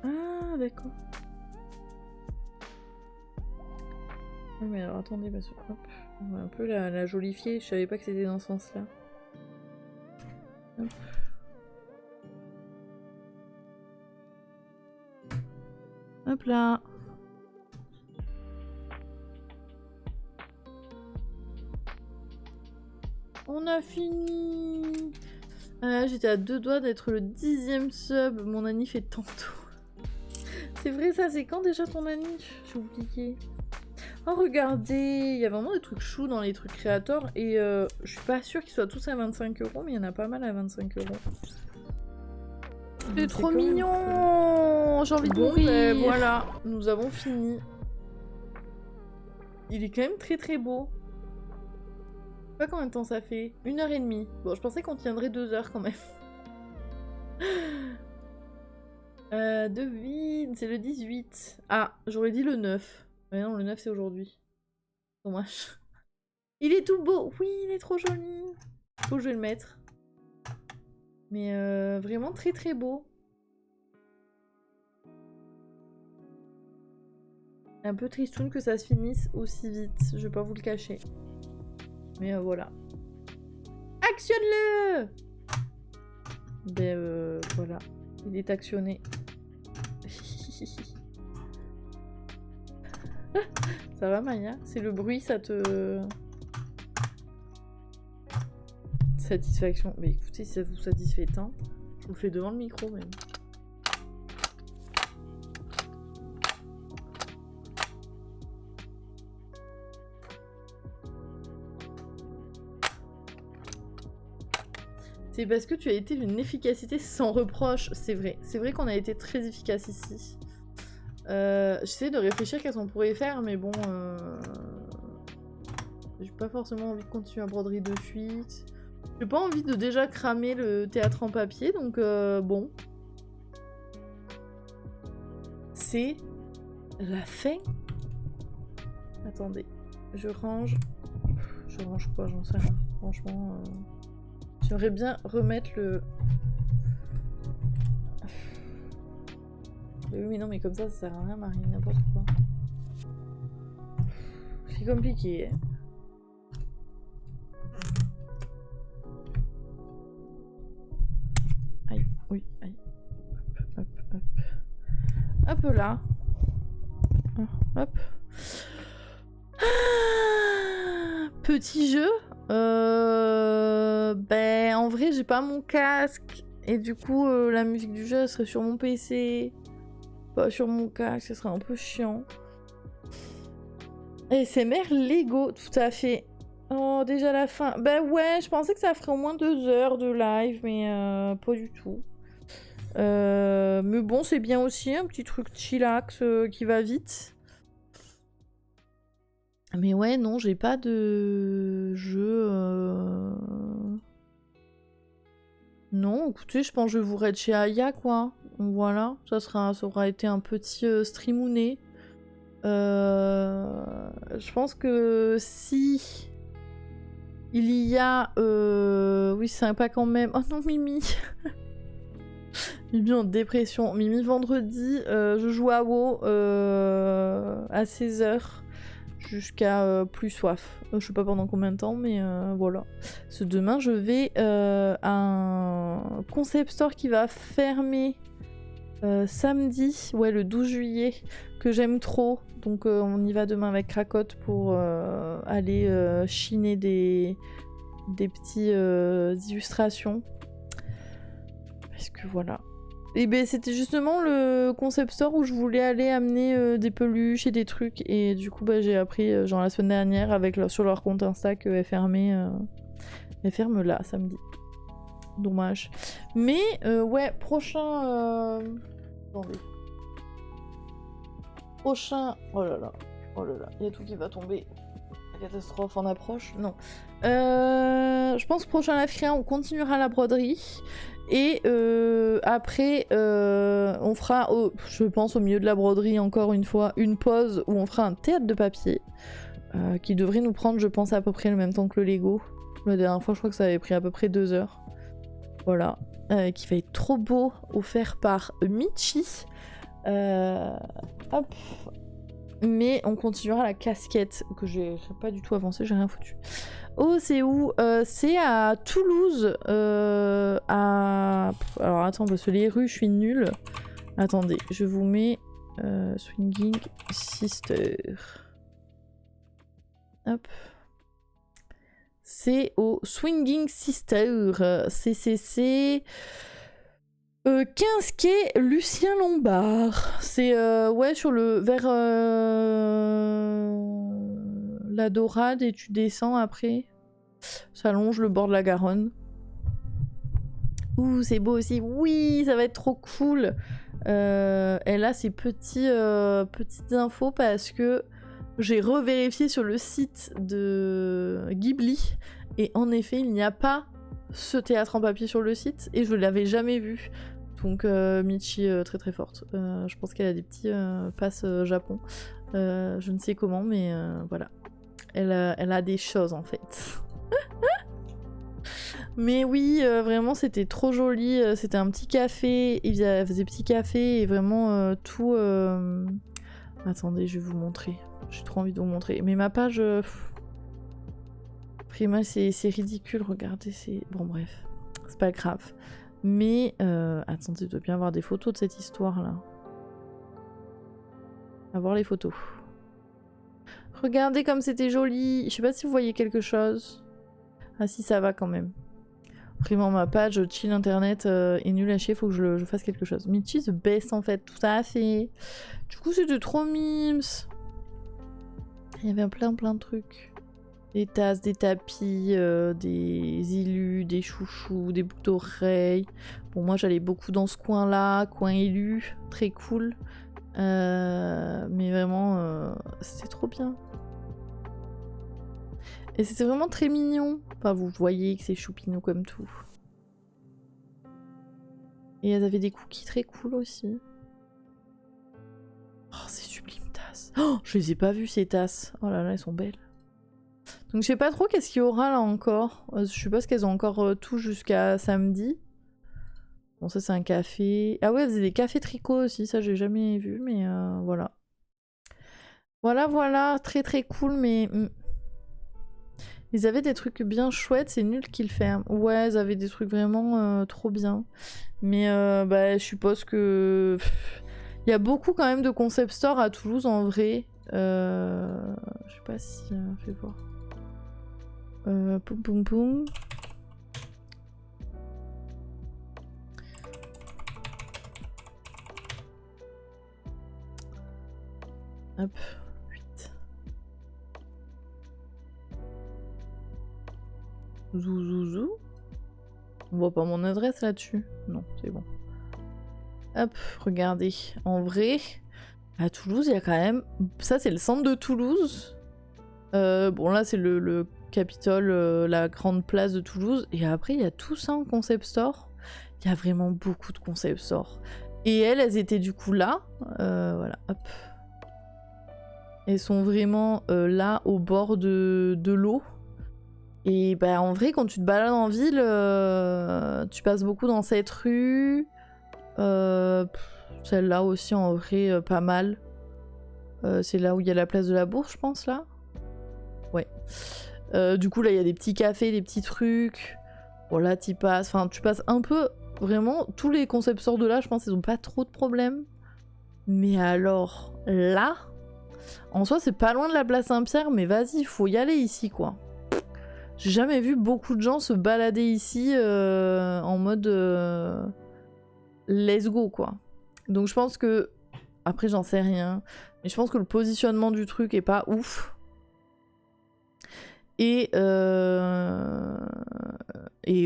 Speaker 2: Ah, d'accord. Oui, mais alors attendez, parce que hop, on va un peu la jolifier. Je savais pas que c'était dans ce sens-là. Hop. Hop là. On a fini. Ah là, j'étais à 2 doigts d'être le 10e sub. Mon anniv est tantôt. C'est vrai ça, c'est quand déjà ton anniv? J'ai oublié. Oh regardez, il y a vraiment des trucs choux dans les trucs créateurs et je suis pas sûre qu'ils soient tous à 25 €, mais il y en a pas mal à 25 €. C'est trop mignon. J'ai envie de mourir. Ben, voilà, nous avons fini. Il est quand même très très beau. Je sais pas combien de temps ça fait. 1h30. Bon, je pensais qu'on tiendrait 2 heures quand même. Devine, c'est le 18. Ah, j'aurais dit le 9. Mais non, le 9 c'est aujourd'hui. Dommage. Il est tout beau. Oui, il est trop joli. Faut que je vais le mettre. Mais vraiment très très beau. Un peu tristoun que ça se finisse aussi vite. Je vais pas vous le cacher. Mais voilà. Actionne-le! Ben voilà. Il est actionné. Ça va Maya? C'est le bruit, ça te... Satisfaction. Mais écoutez, si ça vous satisfait tant, je vous le fais devant le micro même. C'est parce que tu as été d'une efficacité sans reproche, c'est vrai. C'est vrai qu'on a été très efficace ici. J'essaie de réfléchir qu'est-ce qu'on pourrait faire, mais bon... J'ai pas forcément envie de continuer à broderie de suite. J'ai pas envie de déjà cramer le théâtre en papier, donc bon. C'est la fin. Attendez, je range... Je range quoi, j'en sais rien. Franchement... J'aimerais bien remettre le... Oui, mais non, mais comme ça sert à rien, Marie, n'importe quoi. C'est compliqué. Aïe, oui, aïe. Hop, hop, hop. Hop là. Hop. Ah, petit jeu. Ben, en vrai, j'ai pas mon casque. Et du coup, la musique du jeu, elle serait sur mon PC. Pas sur mon casque, ce serait un peu chiant. ASMR Lego, tout à fait. Oh, déjà la fin. Ben ouais, je pensais que ça ferait au moins 2 heures de live, mais pas du tout. Mais bon, c'est bien aussi, un petit truc chillax qui va vite. Mais ouais, non, j'ai pas de jeu... Non, écoutez, je pense que je vous raid chez Aya, quoi. Voilà, ça aura été un petit streamouné. Je pense que si... Il y a... Oui, c'est pas quand même... Oh non, Mimi. Mimi en dépression. Mimi, vendredi, je joue à WoW à 16h. Jusqu'à plus soif. Je sais pas pendant combien de temps, mais voilà. Ce demain, je vais à un concept store qui va fermer samedi, ouais, le 12 juillet, que j'aime trop. Donc on y va demain avec Cracotte pour aller chiner des petites illustrations. Parce que voilà. Et ben c'était justement le concept store où je voulais aller amener des peluches et des trucs, et du coup bah, j'ai appris genre la semaine dernière sur leur compte Insta qu'elle fermait, elle ferme là samedi. Dommage. Mais ouais, prochain attendez. Prochain, oh là là, il y a tout qui va tomber. La catastrophe en approche. Non. Je pense prochain Lafrien, on continuera la broderie. Et après, on fera, je pense au milieu de la broderie, encore une fois, une pause où on fera un théâtre de papier qui devrait nous prendre, je pense, à peu près le même temps que le Lego. La dernière fois, je crois que ça avait pris à peu près 2 heures. Voilà. Qui va être trop beau, offert par Michi. Hop. Mais on continuera la casquette, que j'ai pas du tout avancé, j'ai rien foutu. Oh, c'est où? C'est à Toulouse. Alors attends, parce que les rues, je suis nulle. Attendez, je vous mets Swinging Sister. Hop. C'est au Swinging Sister. CCC. 15 quai Lucien Lombard. C'est ouais, sur le vers la Dorade, et tu descends après. Ça longe le bord de la Garonne. Ouh, c'est beau aussi. Oui, ça va être trop cool. Elle a ces petites infos parce que j'ai revérifié sur le site de Ghibli, et en effet, il n'y a pas ce théâtre en papier sur le site, et je l'avais jamais vu. Donc Michi, très très forte. Je pense qu'elle a des petits passes Japon. Je ne sais comment, mais voilà. Elle a des choses en fait. Mais oui, vraiment c'était trop joli. C'était un petit café. Ils faisaient petit café et vraiment tout... Attendez, je vais vous montrer. J'ai trop envie de vous montrer. Mais ma page... Prima, c'est ridicule, regardez. Bon bref, c'est pas grave. Mais attendez, il doit bien avoir des photos de cette histoire-là. On va voir les photos. Regardez comme c'était joli. Je sais pas si vous voyez quelque chose. Ah si, ça va quand même. Vraiment, ma page chill internet est nulle à chier, faut que je fasse quelque chose. Mitchy the best en fait, tout à fait. Du coup, c'était trop mimes. Il y avait plein de trucs. Des tasses, des tapis, des élus, des chouchous, des boucles d'oreilles. Bon, moi j'allais beaucoup dans ce coin-là, coin élu, très cool. Mais vraiment, c'était trop bien. Et c'était vraiment très mignon. Enfin, vous voyez que c'est choupinou comme tout. Et elles avaient des cookies très cool aussi. Oh, ces sublimes tasses. Oh, je les ai pas vues ces tasses. Oh là là, elles sont belles. Donc je sais pas trop qu'est-ce qu'il y aura là encore. Je suppose qu'elles ont encore tout jusqu'à samedi. Bon, ça c'est un café. Ah ouais, elles faisaient des cafés tricot aussi. Ça j'ai jamais vu, mais voilà. Voilà. Très cool, mais... Ils avaient des trucs bien chouettes, c'est nul qu'ils le ferment. Ouais, ils avaient des trucs vraiment trop bien. Mais bah, je suppose que... Il y a beaucoup quand même de concept stores à Toulouse en vrai. Je sais pas si... fais voir. Poum. Hop. Zouzou. On voit pas mon adresse là-dessus. Non, c'est bon. Hop, regardez. En vrai, à Toulouse, il y a quand même... Ça, c'est le centre de Toulouse. Bon, là, c'est le Capitole, la grande place de Toulouse. Et après, il y a tout ça en concept store. Il y a vraiment beaucoup de concept stores. Et elles étaient du coup là. Voilà, hop. Elles sont vraiment là, au bord de l'eau. Et bah en vrai, quand tu te balades en ville, tu passes beaucoup dans cette rue. Celle-là aussi, en vrai, pas mal. C'est là où il y a la place de la Bourse, je pense, là. Ouais. Du coup, là, il y a des petits cafés, des petits trucs. Bon, là, tu passes un peu... Vraiment, tous les concept stores de là, je pense, ils ont pas trop de problèmes. Mais alors, là... En soi, c'est pas loin de la place Saint-Pierre, mais vas-y, il faut y aller ici, quoi. J'ai jamais vu beaucoup de gens se balader ici en mode let's go, quoi. Donc je pense que... Après, j'en sais rien. Mais je pense que le positionnement du truc est pas ouf. Et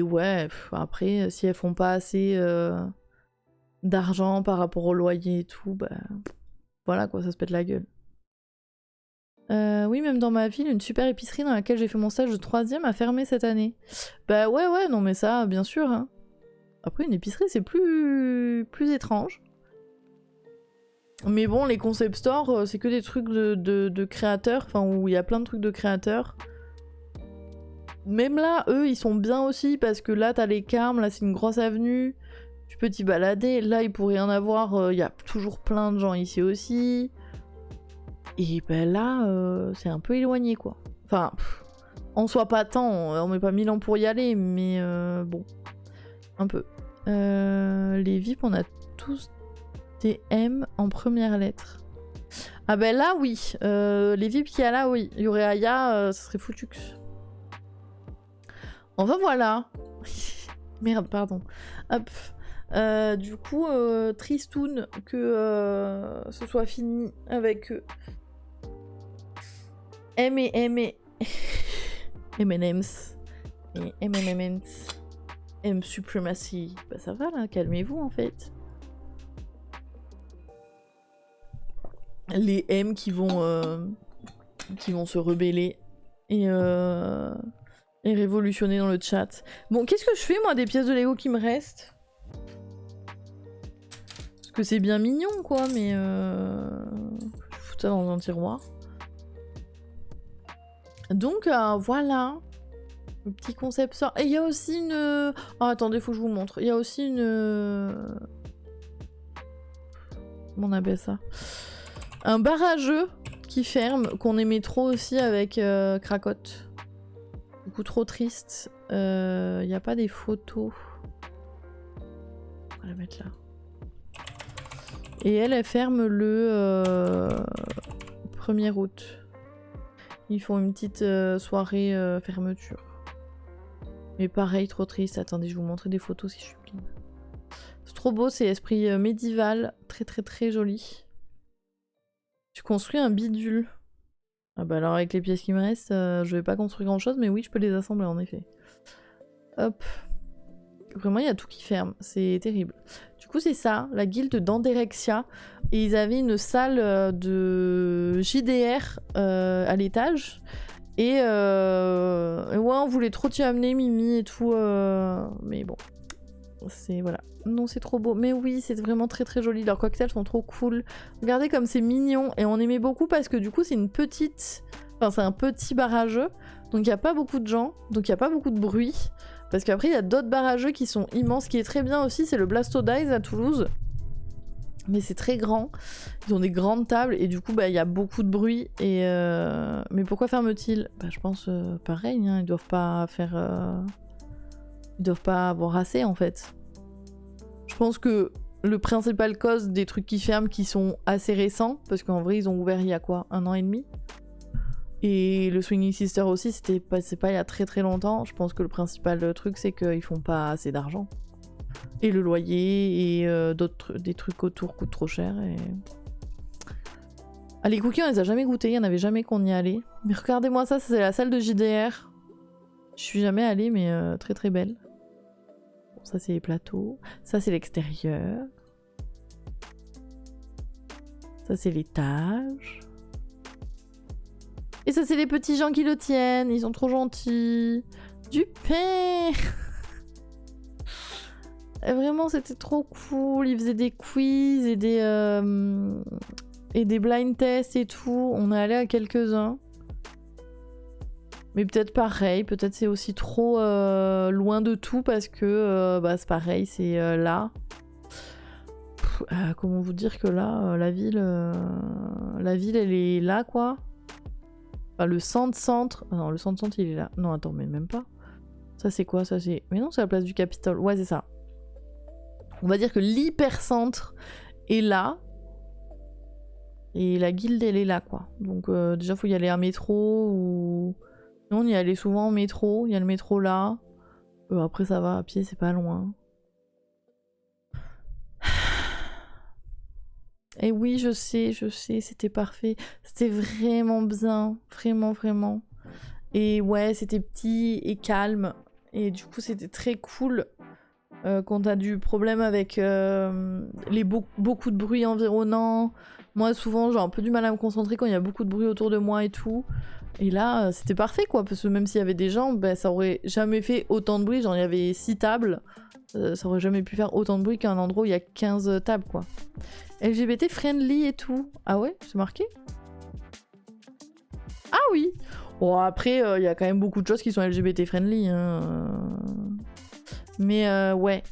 Speaker 2: ouais, après, si elles font pas assez d'argent par rapport au loyer et tout, bah... Voilà, quoi, ça se pète la gueule. Oui, même dans ma ville, une super épicerie dans laquelle j'ai fait mon stage de 3e a fermé cette année. Bah ouais, non mais ça, bien sûr. Hein. Après, une épicerie, c'est plus étrange. Mais bon, les concept stores, c'est que des trucs de créateurs, enfin où il y a plein de trucs de créateurs. Même là, eux, ils sont bien aussi, parce que là, t'as les Carmes, là, c'est une grosse avenue. Tu peux t'y balader. Là, il pourrait y en avoir, il y a toujours plein de gens ici aussi. Et ben là, c'est un peu éloigné, quoi. Enfin, en soit pas tant, on met pas 1000 ans pour y aller, mais bon, un peu. Les VIP, on a tous des M en première lettre. Ah ben là, oui. Les VIP qu'il y a là, oui. Il y aurait Aya, ça serait foutux. Enfin, voilà. Merde, pardon. Hop. Du coup, tristoun que ce soit fini avec M et M&M's et M&M's M Supremacy. Bah ça va là, calmez-vous en fait. Les M qui vont se rebeller et révolutionner dans le chat. Bon, qu'est-ce que je fais moi des pièces de Lego qui me restent? Parce que c'est bien mignon quoi, mais je fous ça dans un tiroir. Donc voilà, le petit concept sort. Et il y a aussi une... Oh attendez, faut que je vous montre. Il y a aussi une... Comment on appelle ça? Un barrageux qui ferme, qu'on aimait trop aussi avec Cracotte. Du coup trop triste. Il n'y a pas des photos. On va la mettre là. Et elle ferme le 1er août. Ils font une petite soirée fermeture. Mais pareil, trop triste. Attendez, je vais vous montrer des photos si je suis clean. C'est trop beau, c'est esprit médiéval. Très joli. Tu construis un bidule. Ah bah alors avec les pièces qui me restent, je vais pas construire grand chose, mais oui, je peux les assembler en effet. Hop. Vraiment, il y a tout qui ferme. C'est terrible. Du coup, c'est ça, la guilde d'Andérexia. Et ils avaient une salle de JDR à l'étage. Et ouais, on voulait trop t'y amener, Mimi et tout. Mais bon, c'est voilà. Non, c'est trop beau. Mais oui, c'est vraiment très joli. Leurs cocktails sont trop cool. Regardez comme c'est mignon. Et on aimait beaucoup parce que du coup, c'est une petite... Enfin, c'est un petit barrageux. Donc, il n'y a pas beaucoup de gens. Donc, il n'y a pas beaucoup de bruit. Parce qu'après, il y a d'autres barrageux qui sont immenses. Ce qui est très bien aussi, c'est le Blastodize à Toulouse. Mais c'est très grand. Ils ont des grandes tables. Et du coup, bah, il y a beaucoup de bruit. Et mais pourquoi ferment-ils? Bah, je pense pareil. Hein, ils doivent pas faire... Ils doivent pas avoir assez, en fait. Je pense que le principal cause des trucs qui ferment qui sont assez récents, parce qu'en vrai ils ont ouvert il y a quoi, 1 an et demi. Et le Swinging Sister aussi, c'est pas il y a très longtemps. Je pense que le principal truc c'est qu'ils font pas assez d'argent. Et le loyer et des trucs autour coûtent trop cher. Et... Ah, les cookies on les a jamais goûtés, il y en avait jamais qu'on y allait. Mais regardez-moi ça, c'est la salle de JDR. Je suis jamais allée mais très belle. Ça c'est les plateaux, ça c'est l'extérieur, ça c'est l'étage, et ça c'est les petits gens qui le tiennent, ils sont trop gentils. Du pain. Et vraiment c'était trop cool, ils faisaient des quiz et des blind tests et tout, on est allé à quelques-uns. Mais peut-être pareil, peut-être c'est aussi trop loin de tout parce que bah, c'est pareil, c'est là. Comment vous dire que là, la ville elle est là quoi. Enfin, le centre. Ah non, le centre il est là. Non, attends, mais même pas. Ça c'est quoi? Ça c'est. Mais non, c'est la place du Capitole. Ouais, c'est ça. On va dire que l'hypercentre est là. Et la guilde elle est là quoi. Donc déjà faut y aller à métro ou. Nous, on y allait souvent en métro, il y a le métro là. Après ça va, à pied c'est pas loin. Et oui, je sais, c'était parfait. C'était vraiment bien, vraiment. Et ouais, c'était petit et calme. Et du coup, c'était très cool quand t'as du problème avec beaucoup de bruit environnant. Moi, souvent, j'ai un peu du mal à me concentrer quand il y a beaucoup de bruit autour de moi et tout. Et là, c'était parfait quoi, parce que même s'il y avait des gens, bah, ça aurait jamais fait autant de bruit. Genre, il y avait 6 tables, ça aurait jamais pu faire autant de bruit qu'un endroit où il y a 15 tables quoi. LGBT friendly et tout. Ah ouais, c'est marqué? Ah oui! Bon, après, il y a quand même beaucoup de choses qui sont LGBT friendly. Hein. Mais ouais.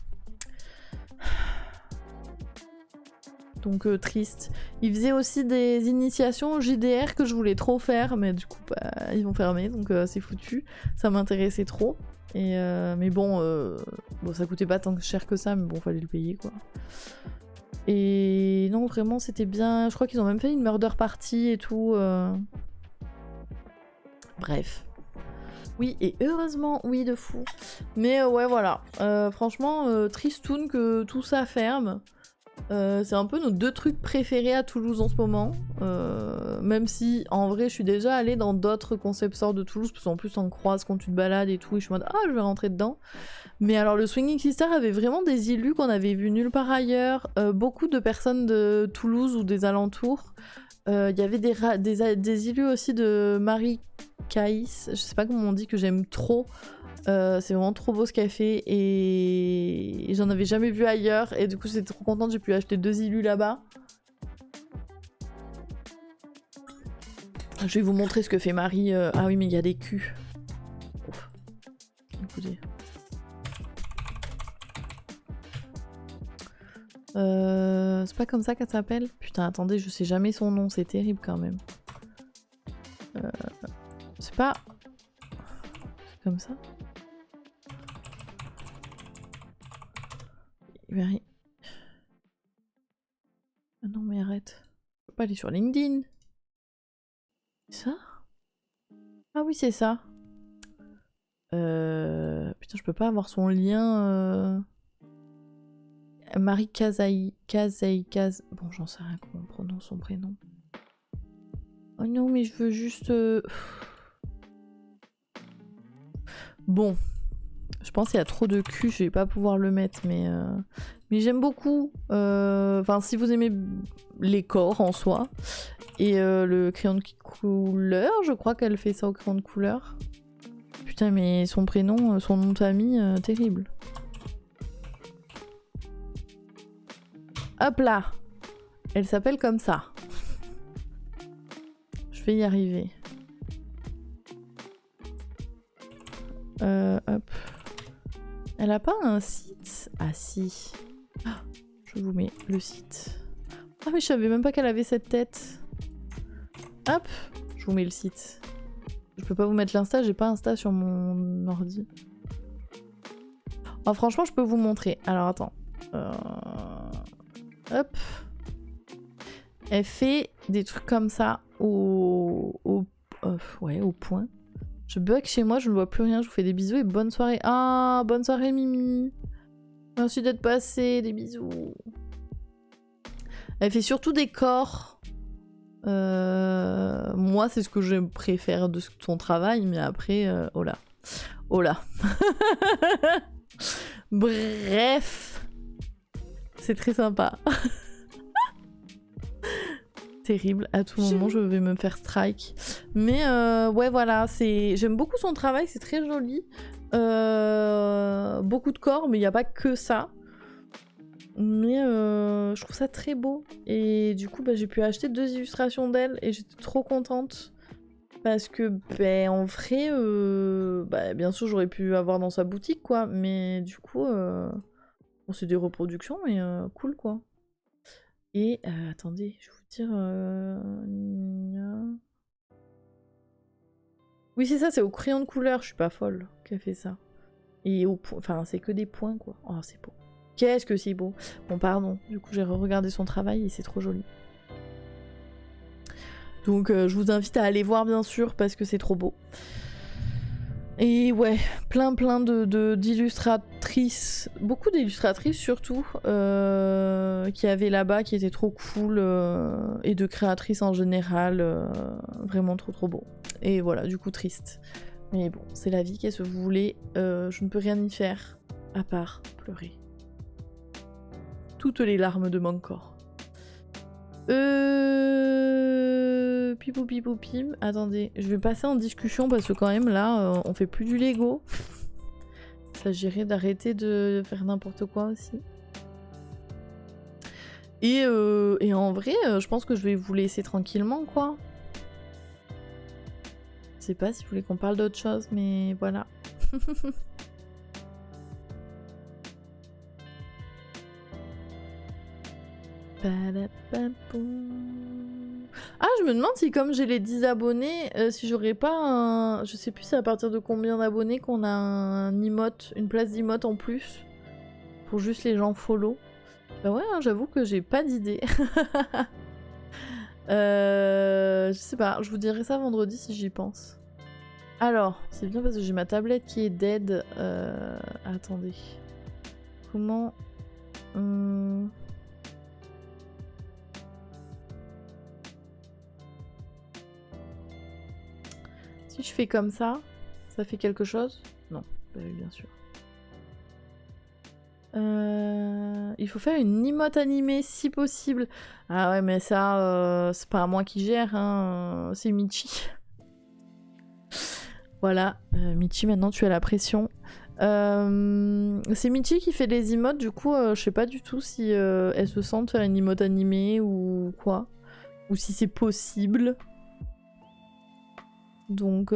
Speaker 2: Donc triste. Ils faisaient aussi des initiations JDR que je voulais trop faire, mais du coup bah, ils vont fermer, donc c'est foutu. Ça m'intéressait trop. Et mais bon, ça coûtait pas tant cher que ça, mais bon, fallait le payer quoi. Et non, vraiment c'était bien. Je crois qu'ils ont même fait une murder party et tout. Bref. Oui, et heureusement, oui, de fou. Mais ouais, voilà. Franchement, tristoun que tout ça ferme. C'est un peu nos 2 trucs préférés à Toulouse en ce moment. Même si, en vrai, je suis déjà allée dans d'autres concept stores de Toulouse, parce qu'en plus, on croise quand tu te balades et tout, et je suis en mode « Ah, je vais rentrer dedans !» Mais alors, le Swinging Sister avait vraiment des illus qu'on avait vus nulle part ailleurs. Beaucoup de personnes de Toulouse ou des alentours. Il y avait des illus aussi de Marie Caïs, je sais pas comment on dit, que j'aime trop. C'est vraiment trop beau ce café et j'en avais jamais vu ailleurs et du coup j'étais trop contente, j'ai pu acheter 2 illus là-bas. Je vais vous montrer ce que fait Marie. Ah oui mais il y a des culs. Ouf. Écoutez. C'est pas comme ça qu'elle s'appelle? Putain attendez, je sais jamais son nom, c'est terrible quand même. C'est pas... C'est comme ça? Ah non mais arrête. Je peux pas aller sur LinkedIn. C'est ça? Ah oui c'est ça. Putain, je peux pas avoir son lien. Marie Kazaï. Bon, j'en sais rien comment on prononce son prénom. Oh non, mais je veux juste. Bon. Je pense qu'il y a trop de cul, je vais pas pouvoir le mettre, mais j'aime beaucoup. Enfin, si vous aimez les corps en soi. Et le crayon de couleur, je crois qu'elle fait ça au crayon de couleur. Putain, mais son prénom, son nom de famille, terrible. Hop là! Elle s'appelle comme ça. Je vais y arriver. Hop. Elle a pas un site? Ah si. Ah, je vous mets le site. Ah mais je savais même pas qu'elle avait cette tête. Hop, je vous mets le site. Je peux pas vous mettre l'Insta, j'ai pas Insta sur mon ordi. Oh, franchement, je peux vous montrer. Alors attends. Hop. Elle fait des trucs comme ça au point. Je bug chez moi, je ne vois plus rien. Je vous fais des bisous et bonne soirée. Ah, bonne soirée Mimi. Merci d'être passé, des bisous. Elle fait surtout des corps. Moi, c'est ce que je préfère de son travail, mais après, oh là. Oh là. Bref. C'est très sympa. Terrible, à tout moment je vais me faire strike. Mais ouais voilà, j'aime beaucoup son travail, c'est très joli. Beaucoup de corps, mais il n'y a pas que ça. Mais je trouve ça très beau. Et du coup bah, j'ai pu acheter 2 illustrations d'elle et j'étais trop contente. Parce que ben en vrai, bah, bien sûr j'aurais pu avoir dans sa boutique quoi. Mais du coup, bon, c'est des reproductions mais cool quoi. Et attendez, je vais vous dire... Oui c'est ça, c'est au crayon de couleur, je suis pas folle qu'elle fait ça. Et au point, enfin c'est que des points quoi. Oh c'est beau. Qu'est-ce que c'est beau. Bon pardon, du coup j'ai regardé son travail et c'est trop joli. Donc je vous invite à aller voir bien sûr parce que c'est trop beau. Et ouais, plein d'illustratrices, beaucoup d'illustratrices surtout, qui avaient là-bas, qui étaient trop cool, et de créatrices en général, vraiment trop beau. Et voilà, du coup triste. Mais bon, c'est la vie, qu'est-ce que vous voulez, je ne peux rien y faire, à part pleurer. Toutes les larmes de mon corps. Pipou pipou pim. Attendez, je vais passer en discussion parce que quand même là, on fait plus du Lego. Il s'agirait d'arrêter de faire n'importe quoi aussi. Et en vrai, je pense que je vais vous laisser tranquillement quoi. Je sais pas si vous voulez qu'on parle d'autre chose, mais voilà. Ah, je me demande si comme j'ai les 10 abonnés, si j'aurais pas un... Je sais plus c'est à partir de combien d'abonnés qu'on a un emote, une place d'emote en plus. Pour juste les gens follow. Bah ouais, hein, j'avoue que j'ai pas d'idée. Je sais pas, je vous dirai ça vendredi si j'y pense. Alors, c'est bien parce que j'ai ma tablette qui est dead. Attendez. Comment... Si je fais comme ça fait quelque chose? Non, bah oui, bien sûr. Il faut faire une emote animée si possible. Ah ouais, mais ça, c'est pas moi qui gère, hein, c'est Michi. Voilà, Michi, maintenant tu as la pression. C'est Michi qui fait les emotes, du coup, je sais pas du tout si elle se sent de faire une emote animée ou quoi. Ou si c'est possible. Donc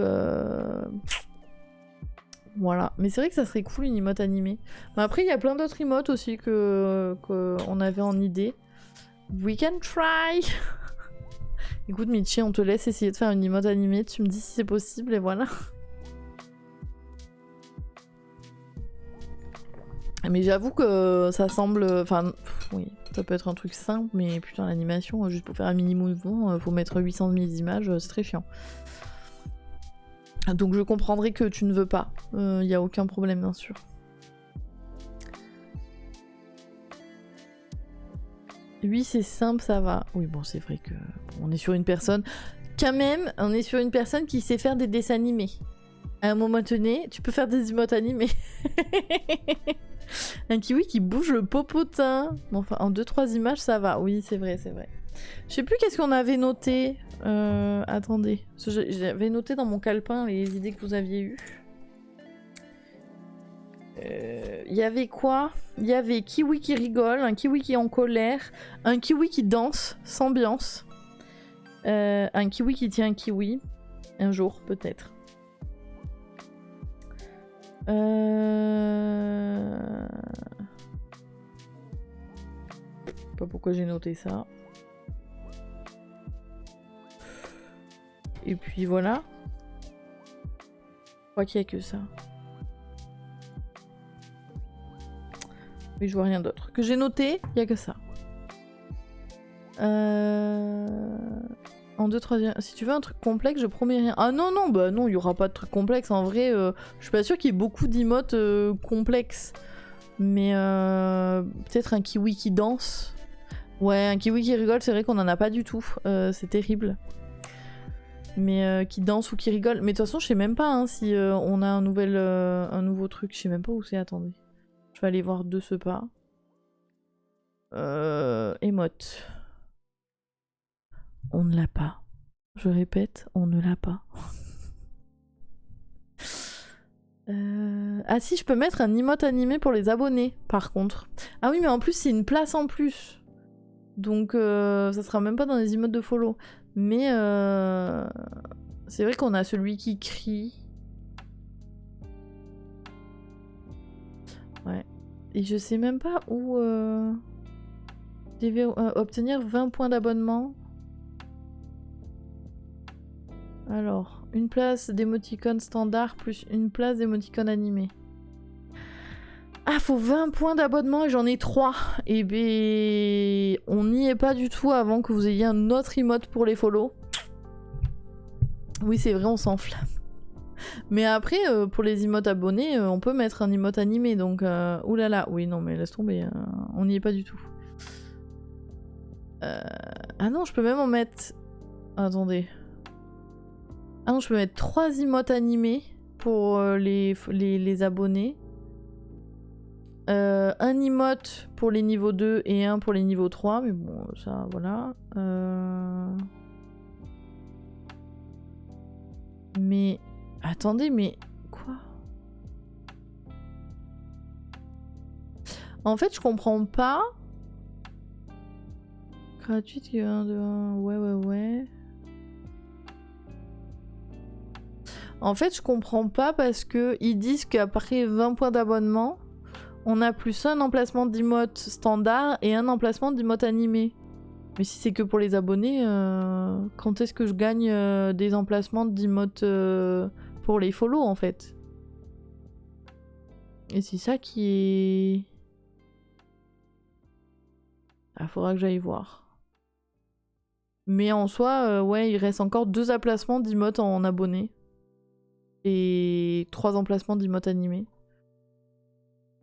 Speaker 2: voilà, mais c'est vrai que ça serait cool une emote animée. Mais après il y a plein d'autres emotes aussi que on avait en idée. We can try. Écoute Michi, on te laisse essayer de faire une emote animée, tu me dis si c'est possible et voilà. Mais j'avoue que ça semble... Enfin, oui, ça peut être un truc simple, mais putain l'animation, juste pour faire un mini mouvement, faut mettre 800 000 images, c'est très chiant. Donc je comprendrai que tu ne veux pas. Y a aucun problème, bien sûr. Oui, c'est simple, ça va. Oui, bon, c'est vrai que on est sur une personne... Quand même, on est sur une personne qui sait faire des dessins animés. À un moment donné, tu peux faire des emotes animés. Un kiwi qui bouge le popotin. Bon, enfin, en 2-3 images, ça va. Oui, c'est vrai, c'est vrai. Je sais plus qu'est-ce qu'on avait noté. Attendez. J'avais noté dans mon calepin les idées que vous aviez eues. Il y avait quoi? Il y avait kiwi qui rigole, un kiwi qui est en colère, un kiwi qui danse, s'ambiance, un kiwi qui tient un kiwi, un jour peut-être. Je sais pas pourquoi j'ai noté ça. Et puis voilà. Je crois qu'il y a que ça. Mais je vois rien d'autre. Que j'ai noté, il y a que ça. En 2-3... Si tu veux un truc complexe, je promets rien. Ah non, non, bah non, il y aura pas de truc complexe. En vrai, je suis pas sûre qu'il y ait beaucoup d'emotes complexes. Mais peut-être un kiwi qui danse. Ouais, un kiwi qui rigole, c'est vrai qu'on en a pas du tout. C'est terrible. Mais qui danse ou qui rigole. Mais de toute façon, je sais même pas hein, si on a un nouveau truc. Je sais même pas où c'est, attendez. Je vais aller voir de ce pas. Émote. On ne l'a pas. Je répète, on ne l'a pas. Ah si, je peux mettre un emote animé pour les abonnés, par contre. Ah oui, mais en plus, c'est une place en plus. Donc, ça sera même pas dans les emotes de follow. Mais, c'est vrai qu'on a celui qui crie. Ouais. Et je sais même pas où... obtenir 20 points d'abonnement. Alors, une place d'émoticône standard plus une place d'émoticône animé. Ah, faut 20 points d'abonnement et j'en ai 3. Et ben, on n'y est pas du tout avant que vous ayez un autre emote pour les follow. Oui, c'est vrai, on s'enflamme. Mais après, pour les emotes abonnés, on peut mettre un emote animé, donc... oulala, oui, non, mais laisse tomber, on n'y est pas du tout. Ah non, je peux même en mettre... Attendez. Ah non, je peux mettre 3 emotes animés pour les abonnés. Un emote pour les niveaux 2 et un pour les niveaux 3, mais bon, ça, voilà. Mais... Attendez, mais... Quoi? En fait, je comprends pas... Gratuite, ouais, ouais, ouais. En fait, je comprends pas parce que ils disent qu'après 20 points d'abonnement, on a plus un emplacement d'emote standard et un emplacement d'emote animé. Mais si c'est que pour les abonnés, quand est-ce que je gagne des emplacements d'emote pour les follow en fait? Et c'est ça qui est... Ah, faudra que j'aille voir. Mais en soi, ouais, il reste encore 2 emplacements d'emote en abonné. Et 3 emplacements d'emote animé.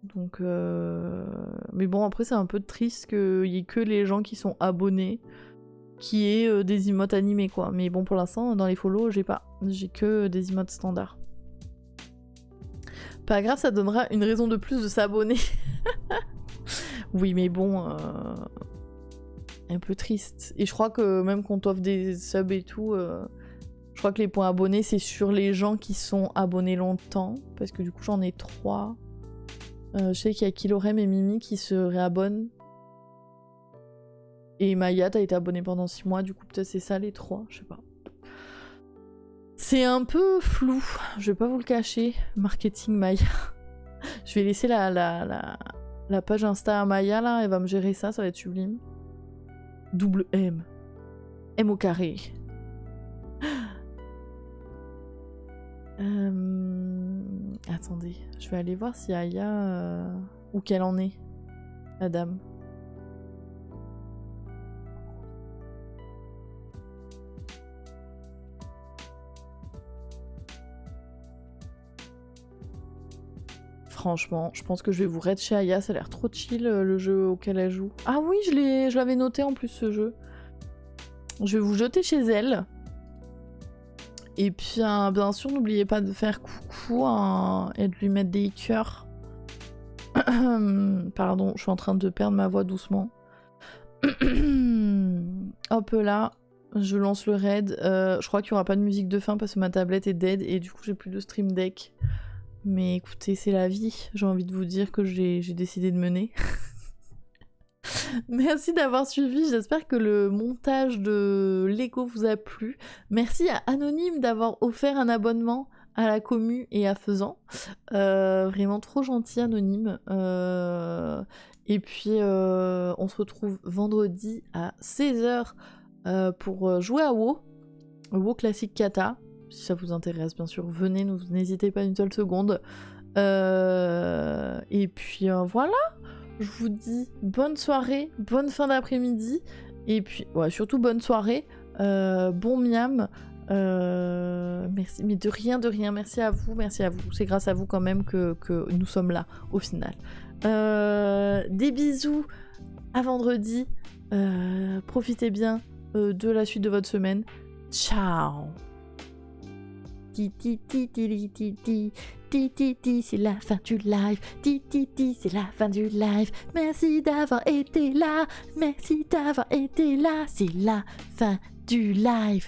Speaker 2: Donc, mais bon, après, c'est un peu triste qu'il y ait que les gens qui sont abonnés qui aient des emotes animés, quoi. Mais bon, pour l'instant, dans les follow, j'ai pas. J'ai que des emotes standards. Pas grave, ça donnera une raison de plus de s'abonner. Oui, mais bon... un peu triste. Et je crois que même quand t'offre des subs et tout... Je crois que les points abonnés, c'est sur les gens qui sont abonnés longtemps. Parce que du coup, j'en ai 3. Je sais qu'il y a Kilorem et Mimi qui se réabonnent. Et Maya, t'as été abonnée pendant 6 mois. Du coup, peut-être c'est ça les 3. Je sais pas. C'est un peu flou. Je vais pas vous le cacher. Marketing Maya. Je vais laisser la page Insta à Maya, là. Elle va me gérer ça. Ça va être sublime. Double M. M au carré. Attendez, je vais aller voir si Aya où qu'elle en est, la dame. franchement, je pense que je vais vous raid chez Aya, ça a l'air trop chill le jeu auquel elle joue. Ah oui, je l'avais noté en plus ce jeu. Je vais vous jeter chez elle. Et puis bien sûr, n'oubliez pas de faire coucou et de lui mettre des cœurs. Pardon, je suis en train de perdre ma voix doucement. Hop là, je lance le raid. Je crois qu'il n'y aura pas de musique de fin parce que ma tablette est dead et du coup j'ai plus de stream deck. Mais écoutez, c'est la vie. J'ai envie de vous dire que j'ai décidé de mener. Merci d'avoir suivi. J'espère que le montage de Lego vous a plu. Merci à Anonyme d'avoir offert un abonnement à la commu et à Faisan. Vraiment trop gentil Anonyme. Et puis on se retrouve vendredi à 16h pour jouer à WoW classique kata. Si ça vous intéresse, bien sûr, venez, n'hésitez pas une seule seconde. Et puis voilà, je vous dis bonne soirée, bonne fin d'après-midi. Et puis, ouais, surtout bonne soirée, bon miam. Merci, mais de rien, merci à vous. C'est grâce à vous quand même que nous sommes là, au final. Des bisous, à vendredi. Profitez bien de la suite de votre semaine. Ciao. C'est la fin du live. C'est la fin du live. Merci d'avoir été là. C'est la fin du live.